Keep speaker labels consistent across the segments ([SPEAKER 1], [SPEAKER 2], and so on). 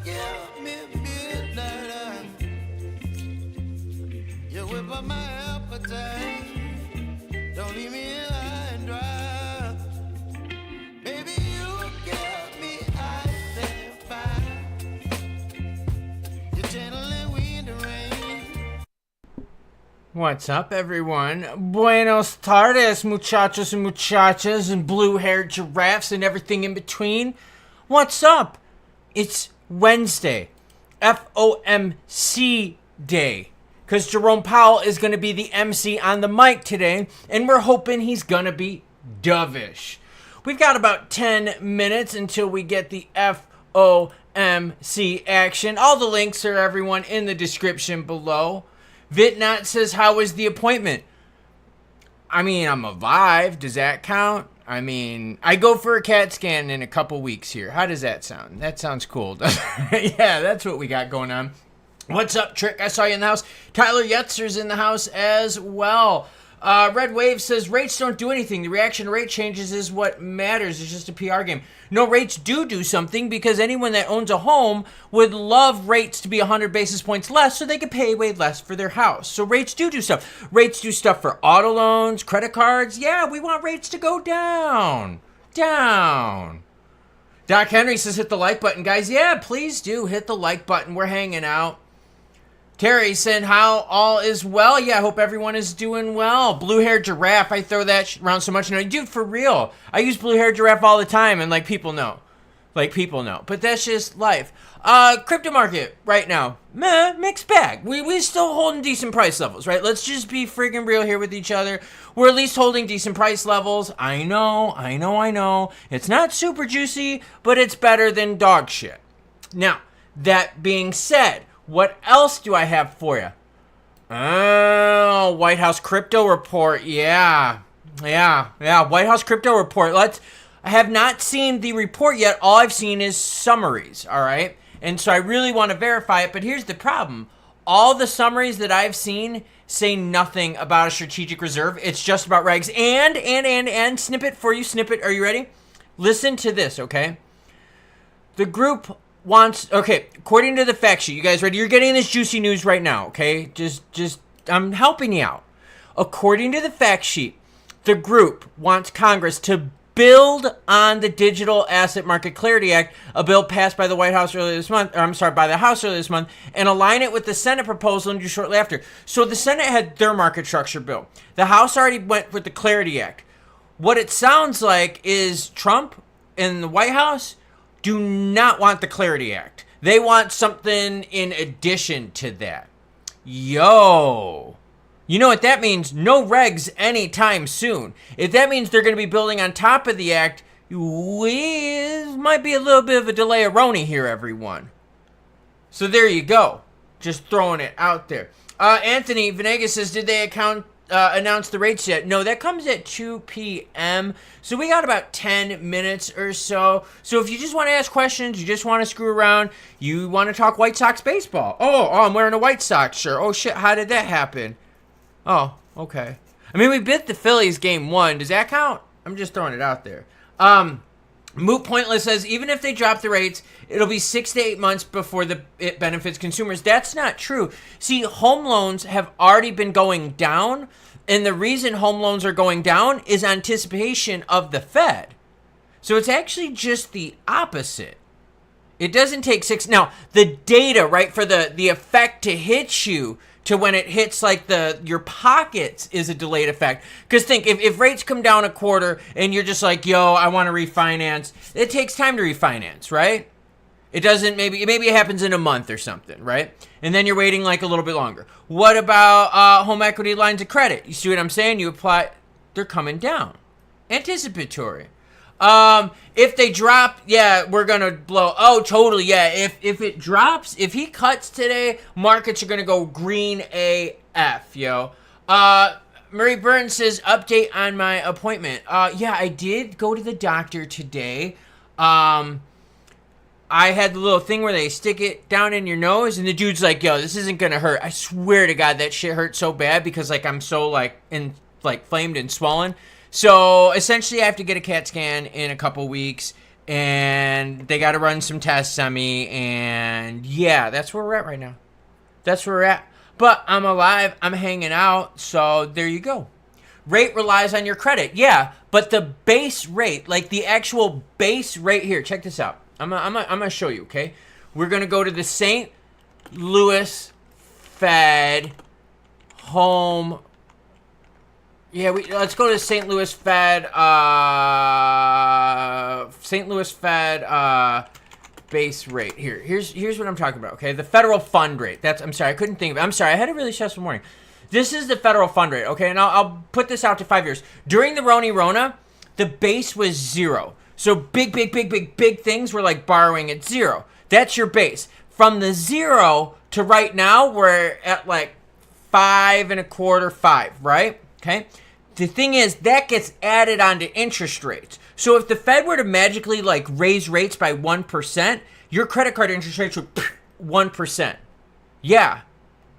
[SPEAKER 1] give me midnight. You whip up my appetite. Don't leave me high and dry. Baby, you give me ice and fire. You're channeling wind and rain.
[SPEAKER 2] What's up, everyone? Buenos tardes, muchachos and muchachas and blue-haired giraffes and everything in between. What's up? It's Wednesday, Fomc Day, because Jerome Powell is going to be the MC on the mic today, and we're hoping he's going to be dovish. We've got about 10 minutes until we get the FOMC action. All the links are, everyone, in the description below. Vitnat says, how was the appointment? I mean, I'm alive. Does that count? I mean, I go for a CAT scan in a couple weeks here. How does that sound? That sounds cool. Yeah, that's what we got going on. What's up, Trick? I saw you in the house. Tyler Yetzer's in the house as well. Red Wave says, rates don't do anything. The reaction to rate changes is what matters. It's just a PR game. No, rates do something, because anyone that owns a home would love rates to be 100 basis points less so they could pay way less for their house. So rates do stuff. Rates do stuff for auto loans, credit cards. Yeah, we want rates to go down. Down. Doc Henry says, hit the like button, guys. Yeah, please do hit the like button. We're hanging out. Terry said, how all is well? Yeah, I hope everyone is doing well. Blue-haired giraffe, I throw that around so much. No, dude, for real. I use blue-haired giraffe all the time, and, people know. People know. But that's just life. Crypto market right now, mixed bag. We still holding decent price levels, right? Let's just be friggin' real here with each other. We're at least holding decent price levels. I know. It's not super juicy, but it's better than dog shit. Now, that being said, what else do I have for you? Oh, White House crypto report. Yeah. White House crypto report. I have not seen the report yet. All I've seen is summaries, all right? And so I really want to verify it, but here's the problem. All the summaries that I've seen say nothing about a strategic reserve. It's just about regs. And snippet for you, snippet. Are you ready? Listen to this, okay? The group according to the fact sheet, you guys ready? You're getting this juicy news right now, okay? Just I'm helping you out. According to the fact sheet, the group wants Congress to build on the Digital Asset Market Clarity Act, a bill passed by the White House earlier this month, by the House earlier this month, and align it with the Senate proposal and do shortly after. So the Senate had their market structure bill. The House already went with the Clarity Act. What it sounds like is Trump and the White House do not want the Clarity Act. They want something in addition to that. Yo. You know what that means? No regs anytime soon. If that means they're going to be building on top of the act, might be a little bit of a delay-a-roni here, everyone. So there you go. Just throwing it out there. Anthony Venegas says, did they announce the rates yet? No, that comes at 2 p.m. So we got about 10 minutes or so. So if you just want to ask questions, you just want to screw around, you want to talk White Sox baseball. Oh, I'm wearing a White Sox shirt. Oh, shit, how did that happen? Oh, okay. I mean, we bit the Phillies game 1. Does that count? I'm just throwing it out there. Moot Pointless says, even if they drop the rates, it'll be 6 to 8 months before it benefits consumers. That's not true. See, home loans have already been going down, and the reason home loans are going down is anticipation of the Fed. So it's actually just the opposite. It doesn't take 6. Now, the data, right, for the effect to hit you to when it hits your pockets is a delayed effect. Because think, if rates come down a quarter and you're just like, yo, I want to refinance, it takes time to refinance, right? It doesn't, maybe it happens in a month or something, right? And then you're waiting a little bit longer. What about home equity lines of credit? You see what I'm saying? You apply, they're coming down. Anticipatory. If they drop, yeah, we're gonna blow. Oh, totally, yeah. If it drops, if he cuts today, markets are gonna go green AF, yo. Murray Burns says, update on my appointment. Yeah, I did go to the doctor today. I had the little thing where they stick it down in your nose, and the dude's like, yo, this isn't gonna hurt. I swear to God, that shit hurt so bad because, like, I'm so, like, inflamed and swollen. So, essentially, I have to get a CAT scan in a couple weeks, and they got to run some tests on me, and yeah, that's where we're at right now. That's where we're at. But I'm alive, I'm hanging out, so there you go. Rate relies on your credit, yeah, but the base rate, like the actual base rate here, check this out. I'm gonna show you, okay? We're gonna go to the St. Louis Fed home. Yeah, let's go to St. Louis Fed. St. Louis Fed base rate. Here's what I'm talking about. Okay, the federal fund rate. I'm sorry, I couldn't think of it. I'm sorry, I had a really stressful morning. This is the federal fund rate. Okay, and I'll put this out to 5 years. During the Rona, the base was 0. So big things were like borrowing at 0. That's your base. From the 0 to right now, we're at like 5.25, 5, right? Okay. The thing is, that gets added onto interest rates. So if the Fed were to magically like raise rates by 1%, your credit card interest rates would 1%. Yeah.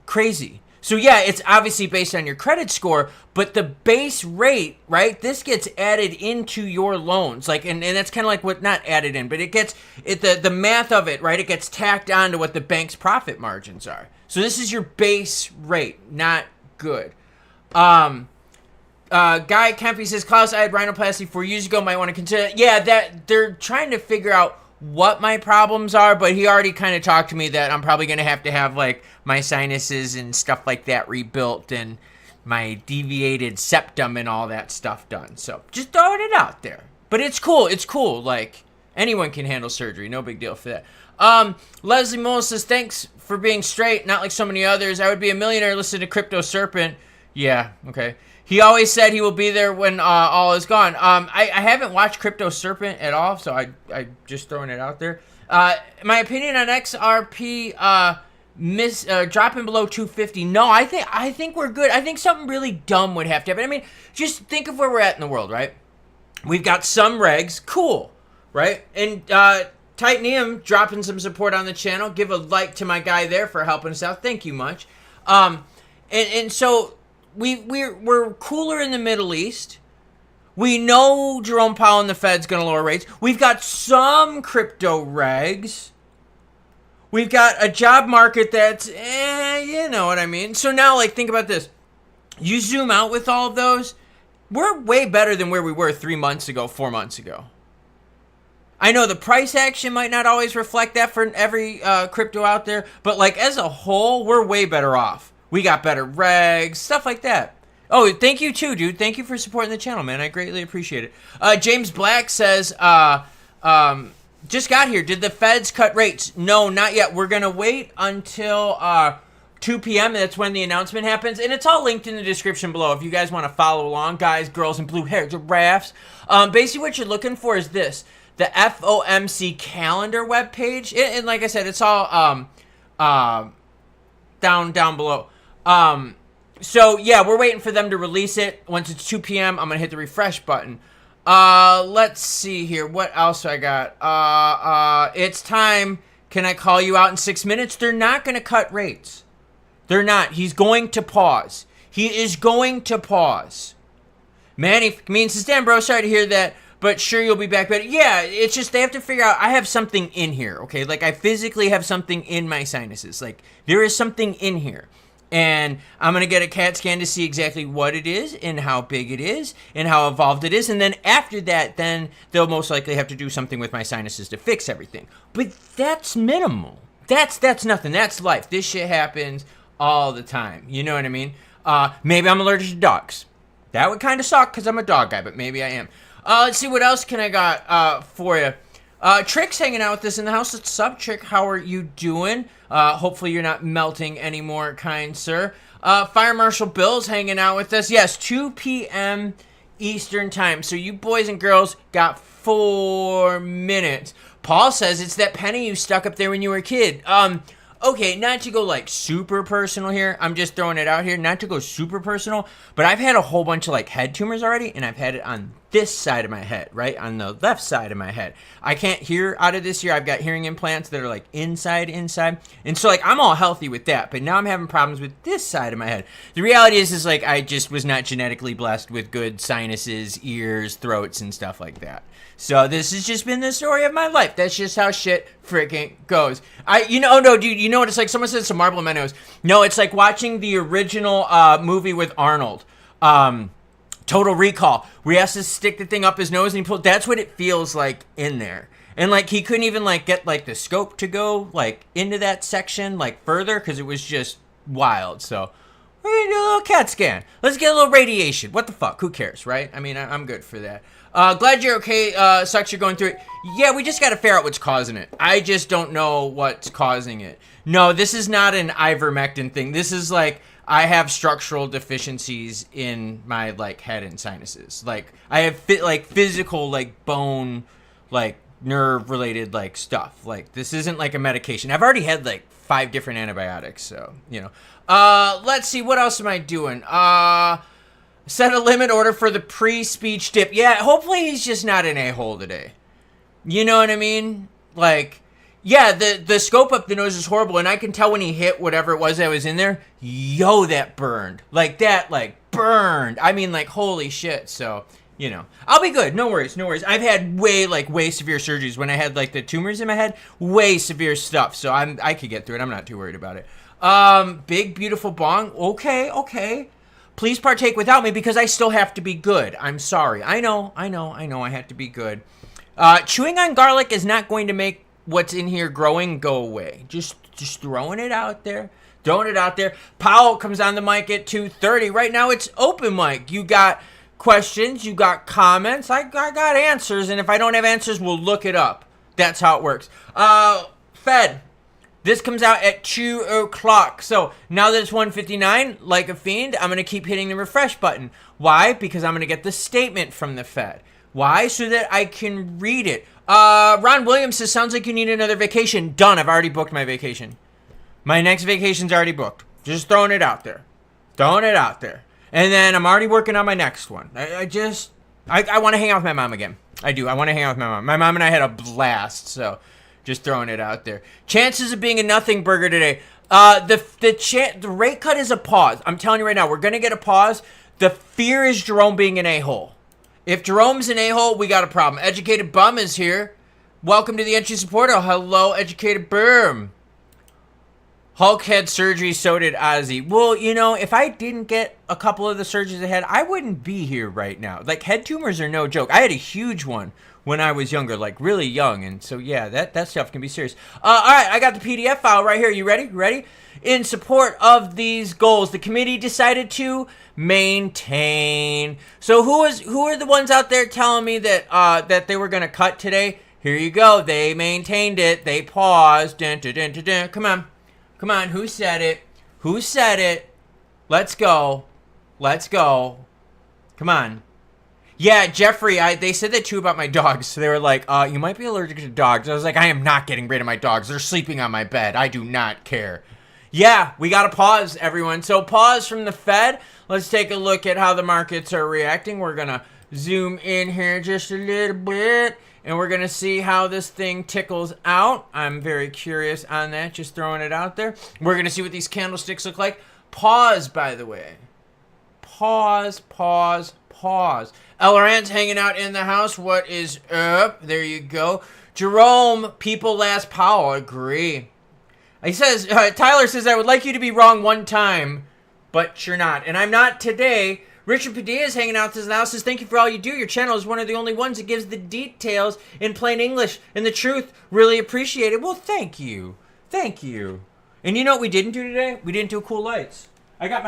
[SPEAKER 2] Crazy. So yeah, it's obviously based on your credit score, but the base rate, right? This gets added into your loans. Like, and that's kind of like what, not added in, but the math of it, right? It gets tacked on to what the bank's profit margins are. So this is your base rate. Not good. Guy Kempy says, Klaus, I had rhinoplasty 4 years ago. Might want to consider. Yeah, that they're trying to figure out what my problems are, but he already kind of talked to me that I'm probably going to have like my sinuses and stuff like that rebuilt and my deviated septum and all that stuff done. So just throwing it out there. But it's cool. It's cool. Like, anyone can handle surgery. No big deal for that. Leslie Moll says, thanks for being straight, not like so many others. I would be a millionaire listening to Crypto Serpent. Yeah, okay. He always said he will be there when all is gone. I haven't watched Crypto Serpent at all, so I just throwing it out there. My opinion on XRP dropping below 250. No, I think we're good. I think something really dumb would have to happen. I mean, just think of where we're at in the world, right? We've got some regs, cool, right? And Titanium dropping some support on the channel. Give a like to my guy there for helping us out. Thank you much. And so we're cooler in the Middle East. We know Jerome Powell and the Fed's going to lower rates. We've got some crypto regs. We've got a job market that's, you know what I mean. So now, like, think about this. You zoom out with all of those, we're way better than where we were 3 months ago, 4 months ago. I know the price action might not always reflect that for every crypto out there, but like as a whole, we're way better off. We got better regs, stuff like that. Oh, thank you too, dude. Thank you for supporting the channel, man. I greatly appreciate it. James Black says, just got here. Did the feds cut rates? No, not yet. We're going to wait until 2 p.m. That's when the announcement happens. And it's all linked in the description below if you guys want to follow along, guys, girls, and blue hair giraffes. Basically, what you're looking for is this. The FOMC calendar webpage. And like I said, it's all down below. So, yeah, we're waiting for them to release it. Once it's 2 p.m., I'm going to hit the refresh button. Let's see here. What else I got? It's time. Can I call you out in 6 minutes? They're not going to cut rates. They're not. He's going to pause. He is going to pause. Manny says, damn, bro, sorry to hear that, but sure you'll be back better. Yeah, it's just they have to figure out, I have something in here, okay? Like, I physically have something in my sinuses. Like, there is something in here. And I'm going to get a CAT scan to see exactly what it is and how big it is and how evolved it is. And then after that, then they'll most likely have to do something with my sinuses to fix everything. But that's minimal. That's nothing. That's life. This shit happens all the time. You know what I mean? Maybe I'm allergic to dogs. That would kind of suck because I'm a dog guy, but maybe I am. Let's see, what else can I got for you? Trick's hanging out with us in the house. What's up, Trick? How are you doing? Hopefully you're not melting anymore, kind sir. Fire Marshal Bill's hanging out with us. Yes, 2 p.m. Eastern time. So you boys and girls got 4 minutes. Paul says it's that penny you stuck up there when you were a kid. Okay, not to go like super personal here. I'm just throwing it out here. Not to go super personal, but I've had a whole bunch of like head tumors already, and I've had it on this side of my head, right? On the left side of my head. I can't hear out of this ear. I've got hearing implants that are like inside. And so like I'm all healthy with that, but now I'm having problems with this side of my head. The reality is like I just was not genetically blessed with good sinuses, ears, throats, and stuff like that. So this has just been the story of my life. That's just how shit freaking goes. No, dude, you know what it's like? Someone says some marble in my nose. No, it's like watching the original movie with Arnold. Total Recall, where he has to stick the thing up his nose and he pulls. That's what it feels like in there. And like he couldn't even like get like the scope to go like into that section like further because it was just wild. So we're gonna do a little CAT scan. Let's get a little radiation. What the fuck? Who cares, right? I mean, I'm good for that. Glad you're okay. Sucks you're going through it. Yeah, we just got to figure out what's causing it. I just don't know what's causing it. No, this is not an ivermectin thing. This is like I have structural deficiencies in my like head and sinuses. Like I have physical like bone, like nerve related like stuff. Like this isn't like a medication. I've already had like 5 different antibiotics. So, you know, let's see. What else am I doing? Set a limit order for the pre-speech dip. Yeah, hopefully he's just not an a-hole today. You know what I mean? Like, yeah, the scope up the nose is horrible, and I can tell when he hit whatever it was that was in there, yo, that burned. Like, that, like, burned. I mean, like, holy shit. So, you know, I'll be good. No worries, no worries. I've had way severe surgeries when I had, like, the tumors in my head. Way severe stuff. So I could get through it. I'm not too worried about it. Big, beautiful bong. Okay. Please partake without me because I still have to be good. I'm sorry. I know. I have to be good. Chewing on garlic is not going to make what's in here growing go away. Just throwing it out there. Powell comes on the mic at 2:30. Right now it's open mic. You got questions. You got comments. I got answers. And if I don't have answers, we'll look it up. That's how it works. Fed. This comes out at 2 o'clock. So now that it's 1:59, like a fiend, I'm going to keep hitting the refresh button. Why? Because I'm going to get the statement from the Fed. Why? So that I can read it. Ron Williams says, sounds like you need another vacation. Done. I've already booked my vacation. My next vacation's already booked. Just throwing it out there. And then I'm already working on my next one. I want to hang out with my mom again. I do. I want to hang out with my mom. My mom and I had a blast, so just throwing it out there. Chances of being a nothing burger today. The rate cut is a pause. I'm telling you right now, we're going to get a pause. The fear is Jerome being an a-hole. If Jerome's an a-hole, we got a problem. Educated Bum is here. Welcome to the entry supporter. Hello, Educated Bum. Hulk had surgery, so did Ozzy. Well, you know, if I didn't get a couple of the surgeries I had, I wouldn't be here right now. Like, head tumors are no joke. I had a huge one when I was younger, like really young. And so, yeah, that stuff can be serious. All right, I got the PDF file right here. You ready? In support of these goals, the committee decided to maintain. So who are the ones out there telling me that they were going to cut today? Here you go. They maintained it. They paused. Dun, dun, dun, dun, dun. Come on. Who said it? Let's go. Come on. Yeah, Jeffrey, they said that too about my dogs. So they were like, you might be allergic to dogs. I was like, I am not getting rid of my dogs. They're sleeping on my bed. I do not care. Yeah, we got to pause, everyone. So pause from the Fed. Let's take a look at how the markets are reacting. We're going to zoom in here just a little bit, and we're going to see how this thing tickles out. I'm very curious on that, just throwing it out there. We're going to see what these candlesticks look like. Pause, by the way. Pause. Elrant's hanging out in the house. What is up? There you go. Jerome, people last Powell. Agree. He says, Tyler says, I would like you to be wrong one time, but you're not. And I'm not today. Richard Padilla is hanging out in the house. Says, thank you for all you do. Your channel is one of the only ones that gives the details in plain English and the truth. Really appreciate it. Well, thank you. And you know what we didn't do today? We didn't do cool lights. I got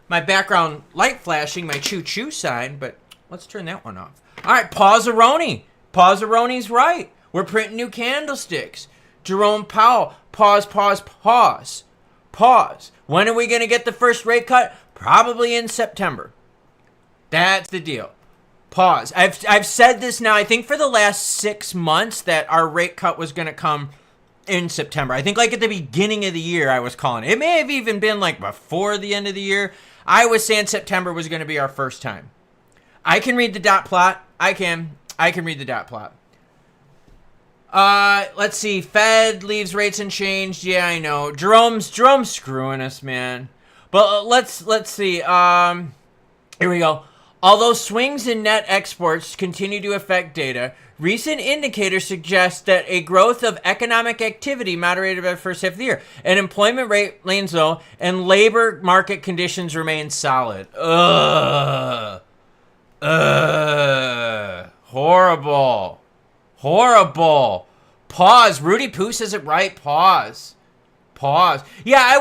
[SPEAKER 2] my background light flashing, my choo-choo sign, but let's turn that one off. All right, Pause-a-roni. Pause-a-roni's right. We're printing new candlesticks. Jerome Powell, pause. When are we going to get the first rate cut? Probably in September. That's the deal. Pause. I've said this now, I think for the last 6 months, that our rate cut was going to come in September. I think like at the beginning of the year I was calling it. It may have even been like before the end of the year. I was saying September was going to be our first time. I can read the dot plot. I can read the dot plot. Let's see. Fed leaves rates unchanged. Yeah, I know. Jerome's screwing us, man. But let's see. Here we go. Although swings in net exports continue to affect data, recent indicators suggest that a growth of economic activity moderated by the first half of the year, and employment rate remains low, and labor market conditions remain solid. Horrible. Pause. Rudy Poo says it right. Pause. Yeah, I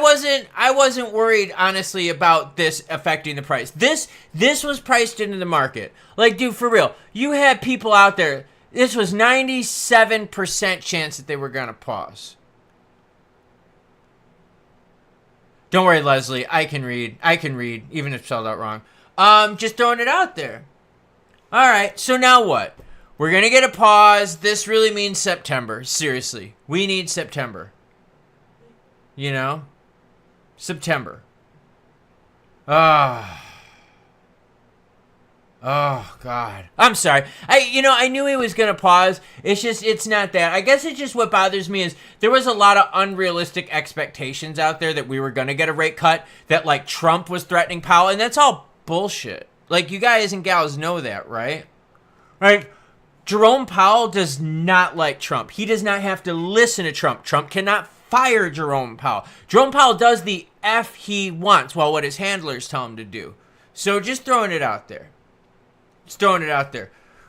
[SPEAKER 2] wasn't worried, honestly, about this affecting the price. This was priced into the market. Like, dude, for real. You had people out there. This was 97% chance that they were going to pause. Don't worry, Leslie. I can read, even if spelled out wrong. Just throwing it out there. All right, so now what? We're going to get a pause. This really means September. Seriously. We need September. You know? September. Oh, God. I'm sorry. I knew he was going to pause. It's not that. I guess it's just what bothers me is there was a lot of unrealistic expectations out there that we were going to get a rate cut, that, like, Trump was threatening Powell, and that's all bullshit. Like, you guys and gals know that, right? Right? Jerome Powell does not like Trump. He does not have to listen to Trump. Trump cannot fire Jerome Powell. Jerome Powell does the F he wants, while what his handlers tell him to do. So just throwing it out there.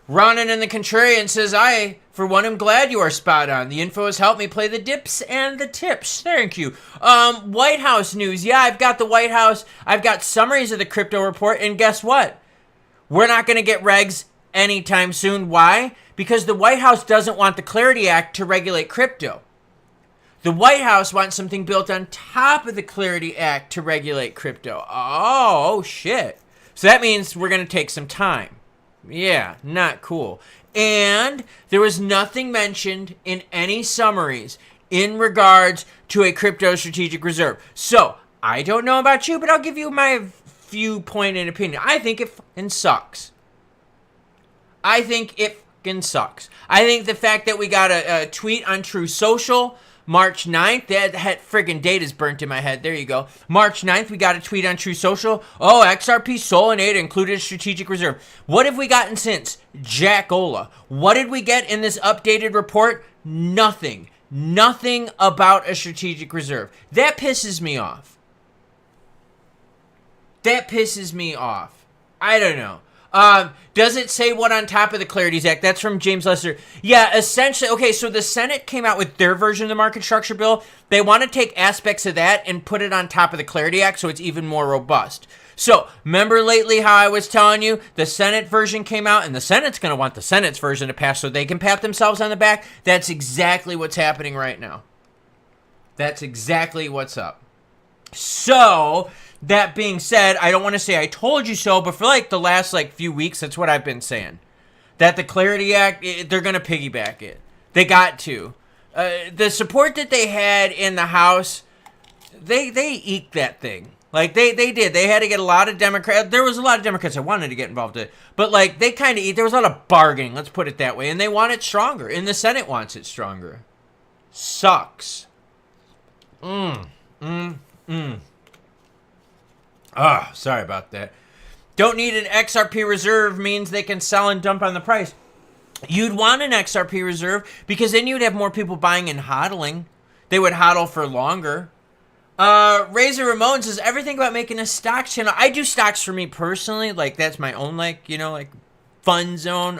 [SPEAKER 2] Ronan and the Contrarian says, I, for one, am glad you are spot on. The info has helped me play the dips and the tips. Thank you. White House news. Yeah, I've got the White House. I've got summaries of the crypto report. And guess what? We're not going to get regs anytime soon. Why? Because the White House doesn't want the Clarity Act to regulate crypto. The White House wants something built on top of the Clarity Act to regulate crypto. Oh, shit. So that means we're going to take some time. Yeah, not cool. And there was nothing mentioned in any summaries in regards to a crypto strategic reserve. So, I don't know about you, but I'll give you my viewpoint and opinion. I think it fucking sucks. I think the fact that we got a tweet on True Social March 9th, that friggin' date is burnt in my head. There you go. March 9th, we got a tweet on True Social. Oh, XRP, Sol, and ADA included a strategic reserve. What have we gotten since? Jackola. What did we get in this updated report? Nothing. Nothing about a strategic reserve. That pisses me off. I don't know. Does it say what on top of the Clarities Act? That's from James Lester. Yeah, essentially. Okay, so the Senate came out with their version of the market structure bill. They want to take aspects of that and put it on top of the Clarity Act so it's even more robust. So, remember lately how I was telling you the Senate version came out and the Senate's going to want the Senate's version to pass so they can pat themselves on the back? That's exactly what's happening right now. That's exactly what's up. So, that being said, I don't want to say I told you so, but for like the last few weeks, that's what I've been saying. That the Clarity Act, they're going to piggyback it. They got to. The support that they had in the House, they eked that thing. Like, they did. They had to get a lot of Democrats. There was a lot of Democrats that wanted to get involved in it. But, they kind of, there was a lot of bargaining, let's put it that way. And they want it stronger. And the Senate wants it stronger. Sucks. Sorry about that. Don't need an XRP reserve means they can sell and dump on the price. You'd want an XRP reserve because then you'd have more people buying and hodling. They would hodl for longer. Razor Ramon says, everything about making a stocks channel. I do stocks for me personally. That's my own, fun zone.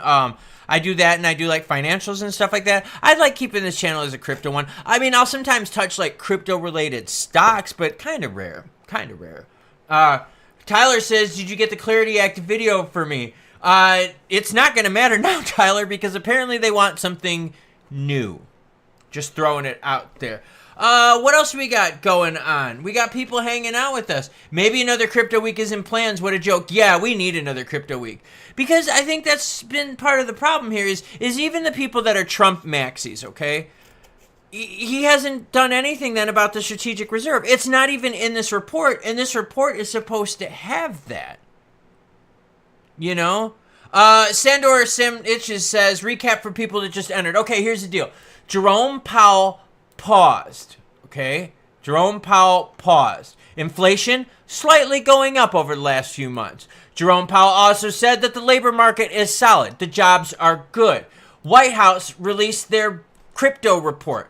[SPEAKER 2] I do that, and I do, financials and stuff like that. I like keeping this channel as a crypto one. I mean, I'll sometimes touch, crypto-related stocks, but kind of rare. Tyler says, did you get the Clarity Act video for me? It's not going to matter now, Tyler, because apparently they want something new. Just throwing it out there. What else we got going on? We got people hanging out with us. Maybe another crypto week is in plans. What a joke. Yeah, we need another crypto week. Because I think that's been part of the problem here is even the people that are Trump maxis, okay? He hasn't done anything then about the strategic reserve. It's not even in this report, and this report is supposed to have that. You know? Sandor Sim Itches says, recap for people that just entered. Okay, here's the deal. Jerome Powell paused. Okay? Jerome Powell paused. Inflation slightly going up over the last few months. Jerome Powell also said that the labor market is solid. The jobs are good. White House released their crypto report.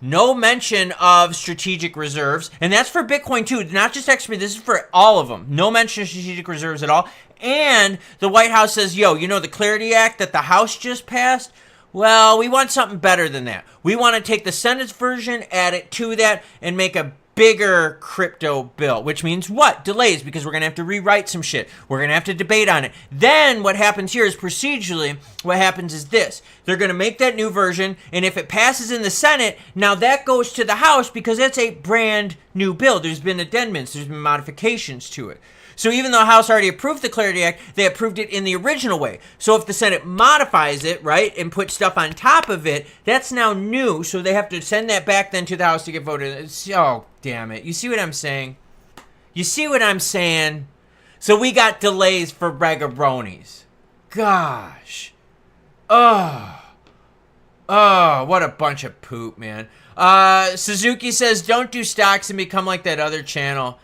[SPEAKER 2] No mention of strategic reserves. And that's for Bitcoin too. Not just XRP. This is for all of them. No mention of strategic reserves at all. And the White House says, yo, you know the Clarity Act that the House just passed? Well, we want something better than that. We want to take the Senate's version, add it to that, and make a bigger crypto bill, which means what? Delays, because we're going to have to rewrite some shit. We're going to have to debate on it. Then what happens here is procedurally, what happens is this. They're going to make that new version, and if it passes in the Senate, now that goes to the House because it's a brand new bill. There's been amendments, there's been modifications to it. So even though the House already approved the Clarity Act, they approved it in the original way. So if the Senate modifies it, right, and puts stuff on top of it, that's now new. So they have to send that back then to the House to get voted. Oh, damn it. You see what I'm saying? You see what I'm saying? So we got delays for bragaronis. Gosh. Oh, what a bunch of poop, man. Suzuki says, don't do stocks and become like that other channel.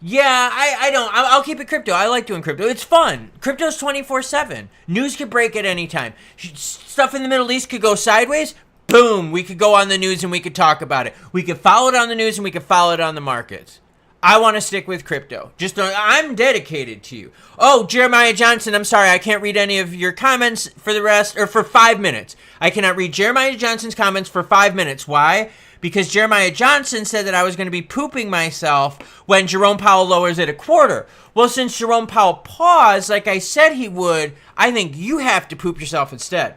[SPEAKER 2] Yeah, I don't. I'll keep it crypto. I like doing crypto. It's fun. Crypto's 24/7. News could break at any time. Stuff in the Middle East could go sideways. Boom. We could go on the news and we could talk about it. We could follow it on the news and we could follow it on the markets. I want to stick with crypto. I'm dedicated to you. Oh, Jeremiah Johnson, I'm sorry. I can't read any of your comments for the rest, or for 5 minutes. I cannot read Jeremiah Johnson's comments for 5 minutes. Why? Because Jeremiah Johnson said that I was going to be pooping myself when Jerome Powell lowers it a quarter. Well, since Jerome Powell paused, like I said he would, I think you have to poop yourself instead.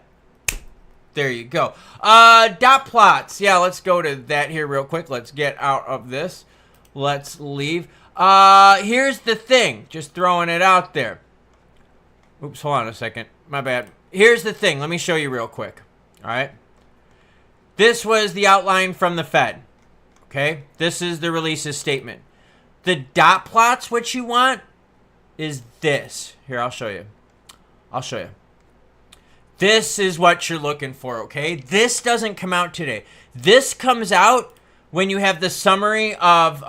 [SPEAKER 2] There you go. Dot plots. Yeah, let's go to that here real quick. Let's get out of this. Let's leave. Here's the thing. Just throwing it out there. Oops, hold on a second. My bad. Here's the thing. Let me show you real quick. All right. This was the outline from the Fed. Okay. This is the release's statement. The dot plots, what you want is this. Here, I'll show you. I'll show you. This is what you're looking for, okay? This doesn't come out today. This comes out when you have the summary of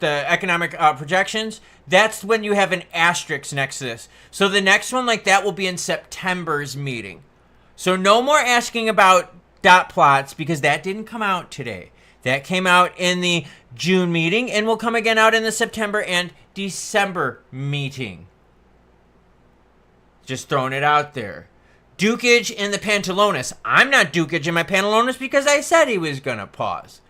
[SPEAKER 2] the economic projections. That's when you have an asterisk next to this. So the next one like that will be in September's meeting. So no more asking about dot plots because that didn't come out today. That came out in the June meeting and will come again out in the September and December meeting. Just throwing it out there. Dukage in the Pantalones. I'm not Dukage in my Pantalones because I said he was going to pause.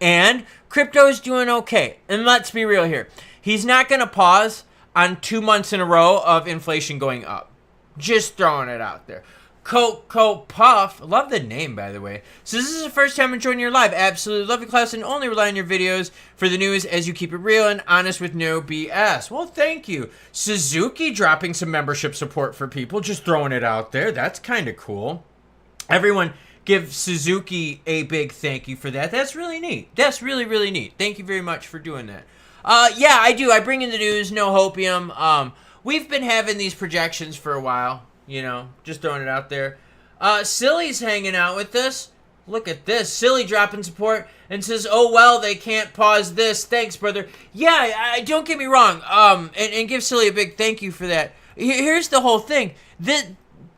[SPEAKER 2] And crypto's doing okay. And let's be real here. He's not going to pause on 2 months in a row of inflation going up. Just throwing it out there. Coco Puff. Love the name, by the way. So this is the first time I'm joining your live. Absolutely love your class and only rely on your videos for the news as you keep it real and honest with no BS. Well, thank you. Suzuki dropping some membership support for people. Just throwing it out there. That's kind of cool. Everyone give Suzuki a big thank you for that. That's really neat. That's really, really neat. Thank you very much for doing that. Yeah, I do. I bring in the news. No hopium. We've been having these projections for a while. You know, just throwing it out there. Silly's hanging out with us. Look at this. Silly dropping support and says, oh, well, they can't pause this. Thanks, brother. Yeah, don't get me wrong. And give Silly a big thank you for that. Here's the whole thing.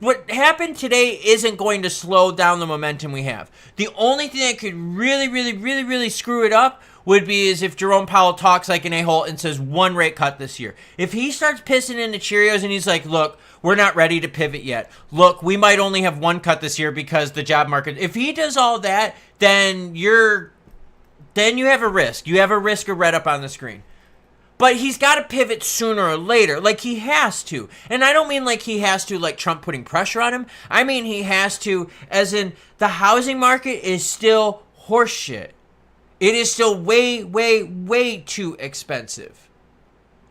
[SPEAKER 2] What happened today isn't going to slow down the momentum we have. The only thing that could really screw it up would be is if Jerome Powell talks like an a-hole and says one rate cut this year. If he starts pissing into Cheerios and he's like, look, we're not ready to pivot yet. Look, we might only have one cut this year because the job market. If he does all that, then you have a risk. You have a risk of red up on the screen. But he's got to pivot sooner or later. Like he has to. And I don't mean like he has to like Trump putting pressure on him. I mean he has to as in the housing market is still horseshit. It is still way too expensive.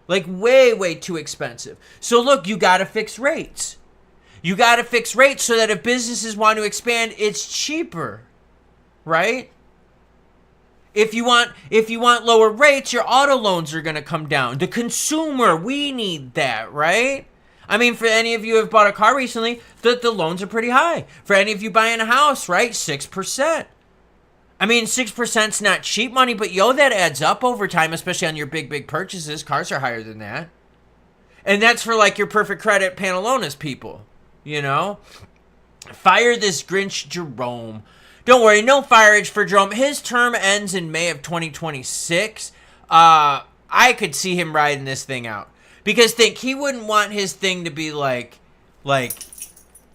[SPEAKER 2] Like way too expensive. So look, you got to fix rates. You got to fix rates so that if businesses want to expand, it's cheaper. Right? If you want lower rates, your auto loans are going to come down. The consumer, we need that, right? I mean, for any of you who have bought a car recently, the loans are pretty high. For any of you buying a house, right, 6%. I mean, 6%'s not cheap money, but that adds up over time, especially on your big purchases. Cars are higher than that. And that's for like your perfect credit Panalonas people, Fire this Grinch Jerome. Don't worry, no firage for Jerome. His term ends in May of 2026. I could see him riding this thing out. Because he wouldn't want his thing to be like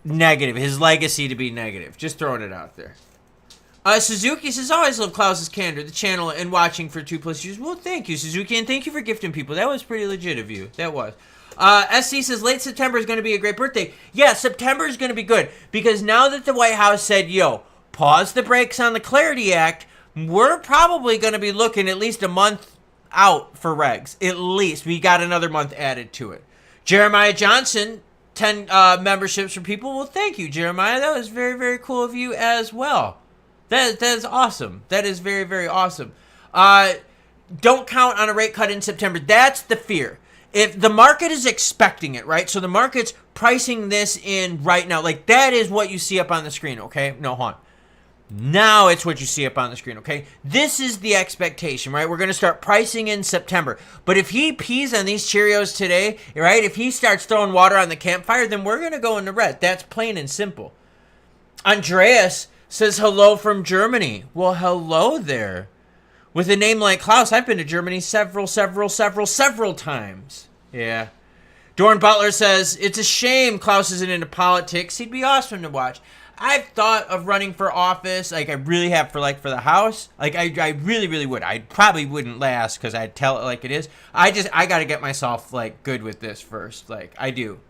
[SPEAKER 2] negative, his legacy to be negative. Just throwing it out there. Suzuki says, always love Klaus's candor, the channel, and watching for 2+ years. Well, thank you, Suzuki, and thank you for gifting people. That was pretty legit of you. That was. SC says, late September is going to be a great birthday. Yeah, September is going to be good. Because now that the White House said, pause the brakes on the Clarity Act, we're probably going to be looking at least a month out for regs. At least. We got another month added to it. Jeremiah Johnson, 10 memberships for people. Well, thank you, Jeremiah. That was very, very cool of you as well. That is awesome. That is very, very awesome. Don't count on a rate cut in September. That's the fear. If the market is expecting it, right? So the market's pricing this in right now. Like, that is what you see up on the screen, okay? No, hold on. Now it's what you see up on the screen, okay? This is the expectation, right? We're going to start pricing in September. But if he pees on these Cheerios today, right? If he starts throwing water on the campfire, then we're going to go in the red. That's plain and simple. Andreas says hello from Germany. Well, hello there. With a name like Klaus, I've been to Germany several times. Yeah. Dorn Butler says, it's a shame Klaus isn't into politics. He'd be awesome to watch. I've thought of running for office, like I really have for the House. Like I really would. I probably wouldn't last because I'd tell it like it is. I got to get myself good with this first. I do.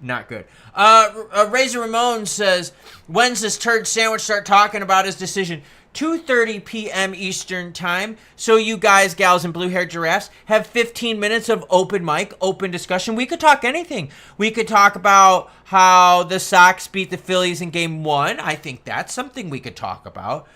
[SPEAKER 2] Not good. Razor Ramon says, when's this turd sandwich start talking about his decision? 2:30 p.m. Eastern time. So you guys, gals, and blue-haired giraffes have 15 minutes of open mic, open discussion. We could talk anything. We could talk about how the Sox beat the Phillies in Game 1. I think that's something we could talk about.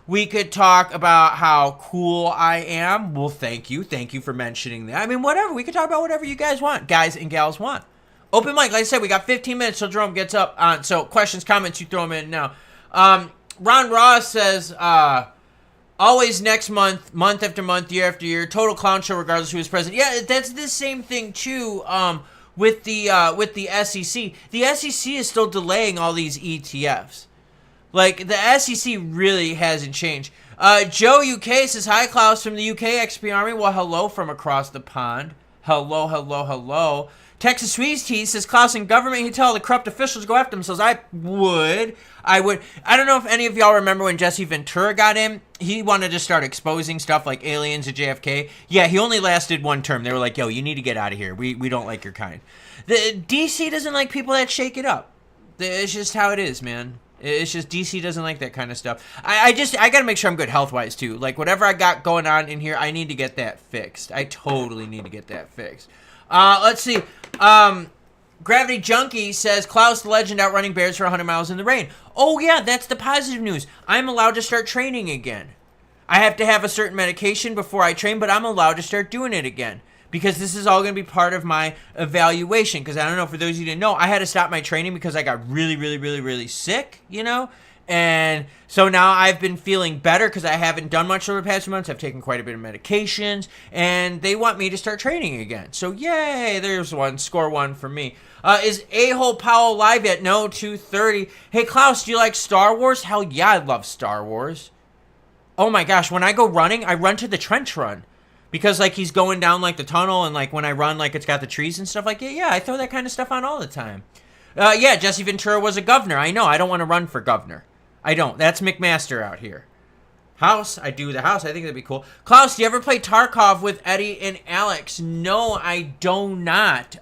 [SPEAKER 2] We could talk about how cool I am. Well, thank you. Thank you for mentioning that. I mean, whatever. We could talk about whatever you guys want, guys and gals want. Open mic, like I said, we got 15 minutes till Jerome gets up on. So questions, comments, you throw them in now. Ron Ross says, always next month, month after month, year after year, total clown show regardless of who is president. Yeah, that's the same thing too with the SEC. The SEC is still delaying all these ETFs. The SEC really hasn't changed. Joe UK says, hi, Klaus from the UK XP Army. Well, hello from across the pond. Hello. Texas Sweeties Tea says, Klaus, in government, you tell the corrupt officials to go after themselves. I would. I don't know if any of y'all remember when Jesse Ventura got in. He wanted to start exposing stuff like aliens at JFK. Yeah, he only lasted one term. They were like, yo, you need to get out of here. We don't like your kind. The DC doesn't like people that shake it up. It's just how it is, man. It's just DC doesn't like that kind of stuff. I got to make sure I'm good health-wise, too. Whatever I got going on in here, I need to get that fixed. I totally need to get that fixed. Let's see. Gravity Junkie says, Klaus the legend outrunning bears for 100 miles in the rain. Oh, yeah, that's the positive news. I'm allowed to start training again. I have to have a certain medication before I train, but I'm allowed to start doing it again. Because this is all going to be part of my evaluation. Because I don't know, for those of you who didn't know, I had to stop my training because I got really sick, And so now I've been feeling better because I haven't done much over the past few months. I've taken quite a bit of medications, and they want me to start training again. So yay, there's one. Score one for me. Is A-Hole Powell live yet? No, 2:30. Hey, Klaus, do you like Star Wars? Hell yeah, I love Star Wars. Oh my gosh, when I go running, I run to the trench run. Because, he's going down, the tunnel, and, when I run, it's got the trees and stuff yeah, I throw that kind of stuff on all the time. Yeah, Jesse Ventura was a governor. I know, I don't want to run for governor. I don't. That's McMaster out here. House, I do the house. I think that'd be cool. Klaus, do you ever play Tarkov with Eddie and Alex? No, I do not.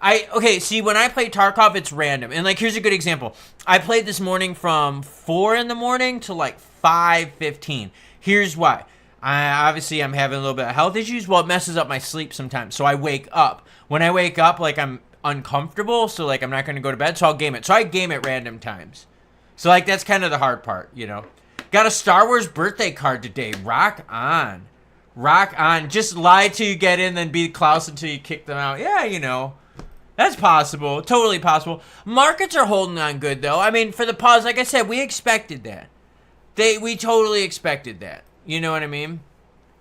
[SPEAKER 2] Okay, see, when I play Tarkov, it's random. And, here's a good example. I played this morning from 4 in the morning to, 5:15. Here's why. I'm having a little bit of health issues. Well, it messes up my sleep sometimes. So I wake up. When I wake up, I'm uncomfortable. So, I'm not going to go to bed. So I'll game it. So I game at random times. So, that's kind of the hard part, Got a Star Wars birthday card today. Rock on. Rock on. Just lie till you get in, then be Klaus until you kick them out. Yeah, That's possible. Totally possible. Markets are holding on good, though. I mean, for the pause, like I said, we expected that. We totally expected that. You know what I mean?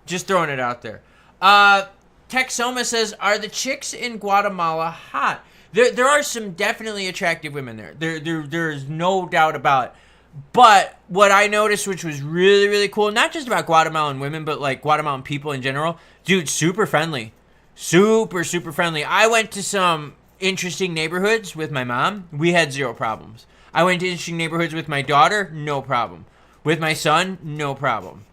[SPEAKER 2] Just throwing it out there. Texoma says, are the chicks in Guatemala hot? There are some definitely attractive women there. There's no doubt about it. But what I noticed, which was really, really cool, not just about Guatemalan women, but like Guatemalan people in general, dude, super friendly. Super, super friendly. I went to some interesting neighborhoods with my mom. We had zero problems. I went to interesting neighborhoods with my daughter. No problem. With my son, no problem.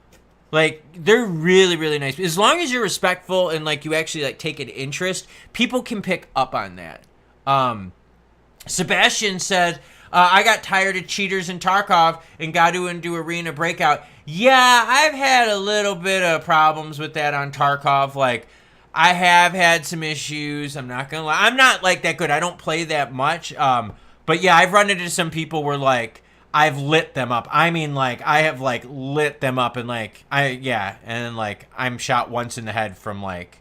[SPEAKER 2] Like, they're really, really nice. As long as you're respectful and, like, you actually, like, take an interest, people can pick up on that. Sebastian said, I got tired of cheaters in Tarkov and got to do arena breakout. Yeah, I've had a little bit of problems with that on Tarkov. Like, I have had some issues. I'm not going to lie. I'm not, like, that good. I don't play that much. But, yeah, I've run into some people where, like, I've lit them up. I mean, like, I have, like, lit them up and, like, and, like, I'm shot once in the head from, like,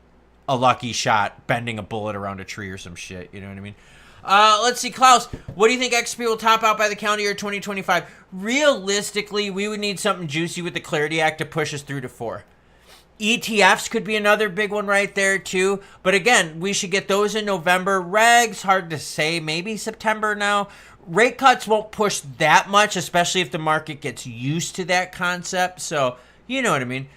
[SPEAKER 2] a lucky shot bending a bullet around a tree or some shit. You know what I mean? Let's see, Klaus, what do you think XP will top out by the calendar year 2025? Realistically, we would need something juicy with the Clarity Act to push us through to 4. ETFs could be another big one right there, too. But again, we should get those in November. Regs, hard to say. Maybe September now. Rate cuts won't push that much, especially if the market gets used to that concept. So, you know what I mean.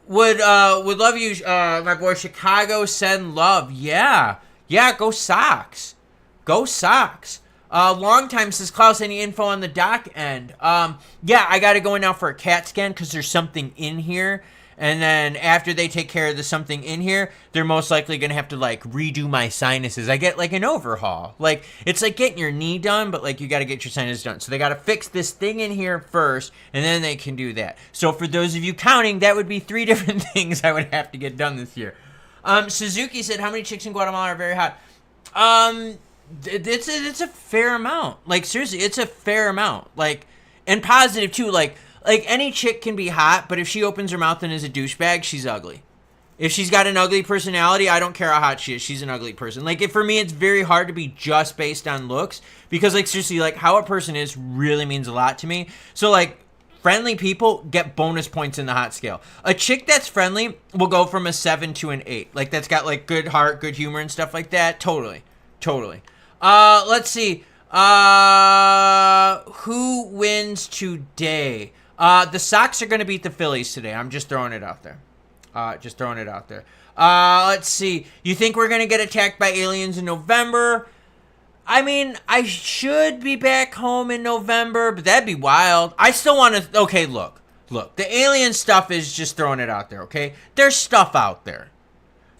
[SPEAKER 2] Would love you, my boy Chicago, send love. Yeah, go Sox. Go Sox. Long time says, Klaus, any info on the dock end? Yeah, I got to go in now for a CAT scan because there's something in here. And then after they take care of the something in here, they're most likely going to have to, like, redo my sinuses. I get, like, an overhaul. Like, it's like getting your knee done, but, like, you got to get your sinuses done. So they got to fix this thing in here first, and then they can do that. So for those of you counting, that would be 3 different things I would have to get done this year. Suzuki said, how many chicks in Guatemala are very hot? It's a fair amount. Like, seriously, it's a fair amount. Like, and positive, too, like any chick can be hot, but if she opens her mouth and is a douchebag, she's ugly. If she's got an ugly personality, I don't care how hot she is. She's an ugly person. Like, for me, it's very hard to be just based on looks because, like, seriously, like, how a person is really means a lot to me. So, like, friendly people get bonus points in the hot scale. A chick that's friendly will go from a 7 to an 8. Like, that's got, like, good heart, good humor and stuff like that. Totally. Let's see. Who wins today? The Sox are going to beat the Phillies today. I'm just throwing it out there. Let's see. You think we're going to get attacked by aliens in November? I mean, I should be back home in November, but that'd be wild. I still want to... Okay, look. The alien stuff is just throwing it out there, okay? There's stuff out there.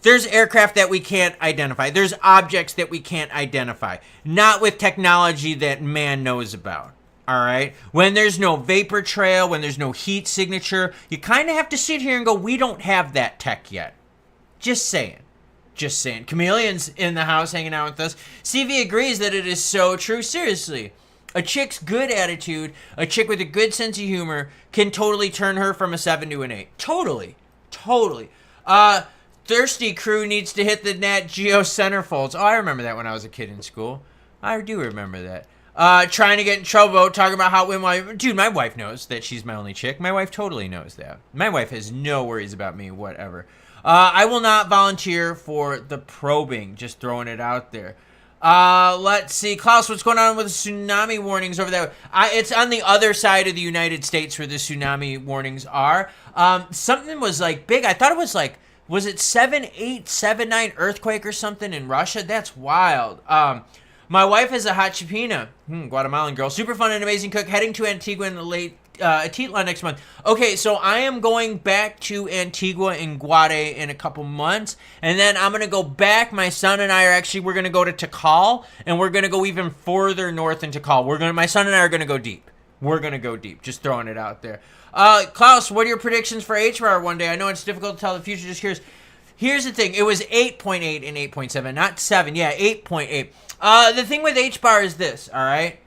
[SPEAKER 2] There's aircraft that we can't identify. There's objects that we can't identify. Not with technology that man knows about. All right? When there's no vapor trail, when there's no heat signature, you kind of have to sit here and go, we don't have that tech yet. Just saying. Chameleon's in the house hanging out with us. CV agrees that it is so true. Seriously. A chick's good attitude, a chick with a good sense of humor, can totally turn her from a 7 to an 8. Totally. Thirsty Crew needs to hit the Nat Geo centerfolds. Oh, I remember that when I was a kid in school. I do remember that. Trying to get in trouble, talking about how women... Dude, my wife knows that she's my only chick. My wife totally knows that. My wife has no worries about me, whatever. I will not volunteer for the probing. Just throwing it out there. Let's see. Klaus, what's going on with the tsunami warnings over there? It's on the other side of the United States where the tsunami warnings are. Something was, like, big. I thought it was, like... Was it 7.8, 7.9 earthquake or something in Russia? That's wild. My wife is a hot chipina, Guatemalan girl, super fun and amazing cook, heading to Antigua in the late Atitlan next month. Okay, so I am going back to Antigua and Guate in a couple months, and then I'm going to go back. My son and I we're going to go to Tikal, and we're going to go even further north in Tikal. My son and I are going to go deep. We're going to go deep, just throwing it out there. Klaus, what are your predictions for HRR one day? I know it's difficult to tell the future, just curious. Here's the thing. It was 8.8 and 8.7, not 7. Yeah, 8.8. The thing with HBAR is this, all right?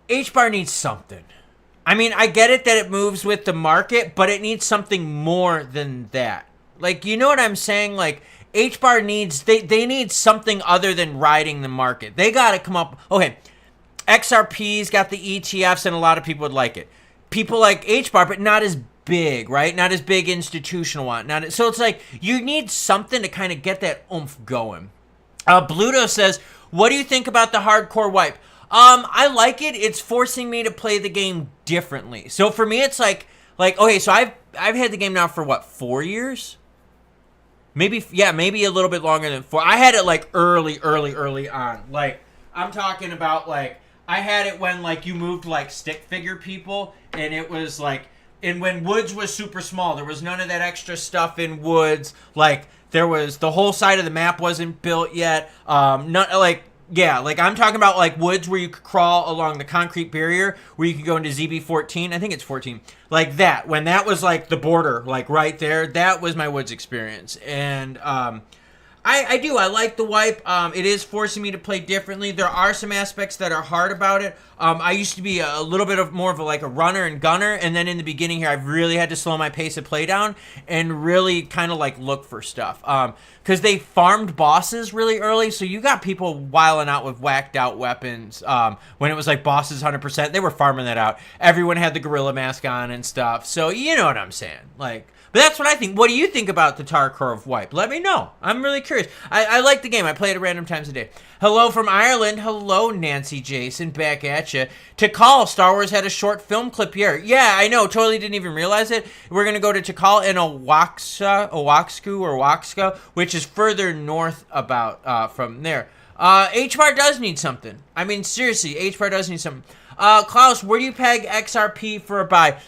[SPEAKER 2] HBAR needs something. I mean, I get it that it moves with the market, but it needs something more than that. Like, you know what I'm saying? Like, H-Bar needs, they need something other than riding the market. They got to come up. Okay, XRP's got the ETFs, and a lot of people would like it. People like H-Bar, but not as big, right? Not as big institutional one. So it's like you need something to kind of get that oomph going. Bluto says, what do you think about the hardcore wipe? I like it. It's forcing me to play the game differently. So for me, it's like okay, so I've had the game now for what, 4 years? Maybe a little bit longer than 4. I had it like early on. Like I'm talking about like I had it when like you moved like stick figure people, and it was like, and when Woods was super small, there was none of that extra stuff in Woods. Like there was, the whole side of the map wasn't built yet. Not like, yeah, like I'm talking about like Woods where you could crawl along the concrete barrier, where you could go into ZB14. I think it's 14. Like that, when that was like the border, like right there, that was my Woods experience. And I like the wipe. It is forcing me to play differently. There are some aspects that are hard about it. I used to be a little bit of more of a runner and gunner, and then in the beginning here, I've really had to slow my pace of play down and really kind of like look for stuff. Because they farmed bosses really early, so you got people wiling out with whacked out weapons. When it was like bosses 100%, they were farming that out. Everyone had the gorilla mask on and stuff. So you know what I'm saying, like. But that's what I think. What do you think about the Tarkov wipe? Let me know. I'm really curious. I like the game. I play it at random times a day. Hello from Ireland. Hello, Nancy Jason. Back at you. Tikal, Star Wars had a short film clip here. Yeah, I know. Totally didn't even realize it. We're going to go to Tikal in Oaxaca, which is further north about from there. H-Bar does need something. I mean, seriously, H-Bar does need something. Klaus, where do you peg XRP for a buy?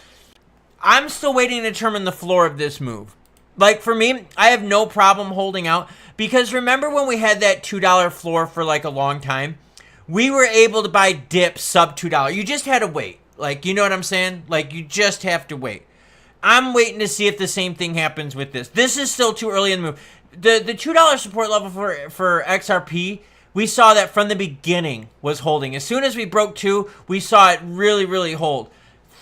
[SPEAKER 2] I'm still waiting to determine the floor of this move. Like, for me, I have no problem holding out. Because remember when we had that $2 floor for, like, a long time? We were able to buy dips sub $2. You just had to wait. Like, you know what I'm saying? Like, you just have to wait. I'm waiting to see if the same thing happens with this. This is still too early in the move. The $2 support level for XRP, we saw that from the beginning was holding. As soon as we broke 2, we saw it really, really hold.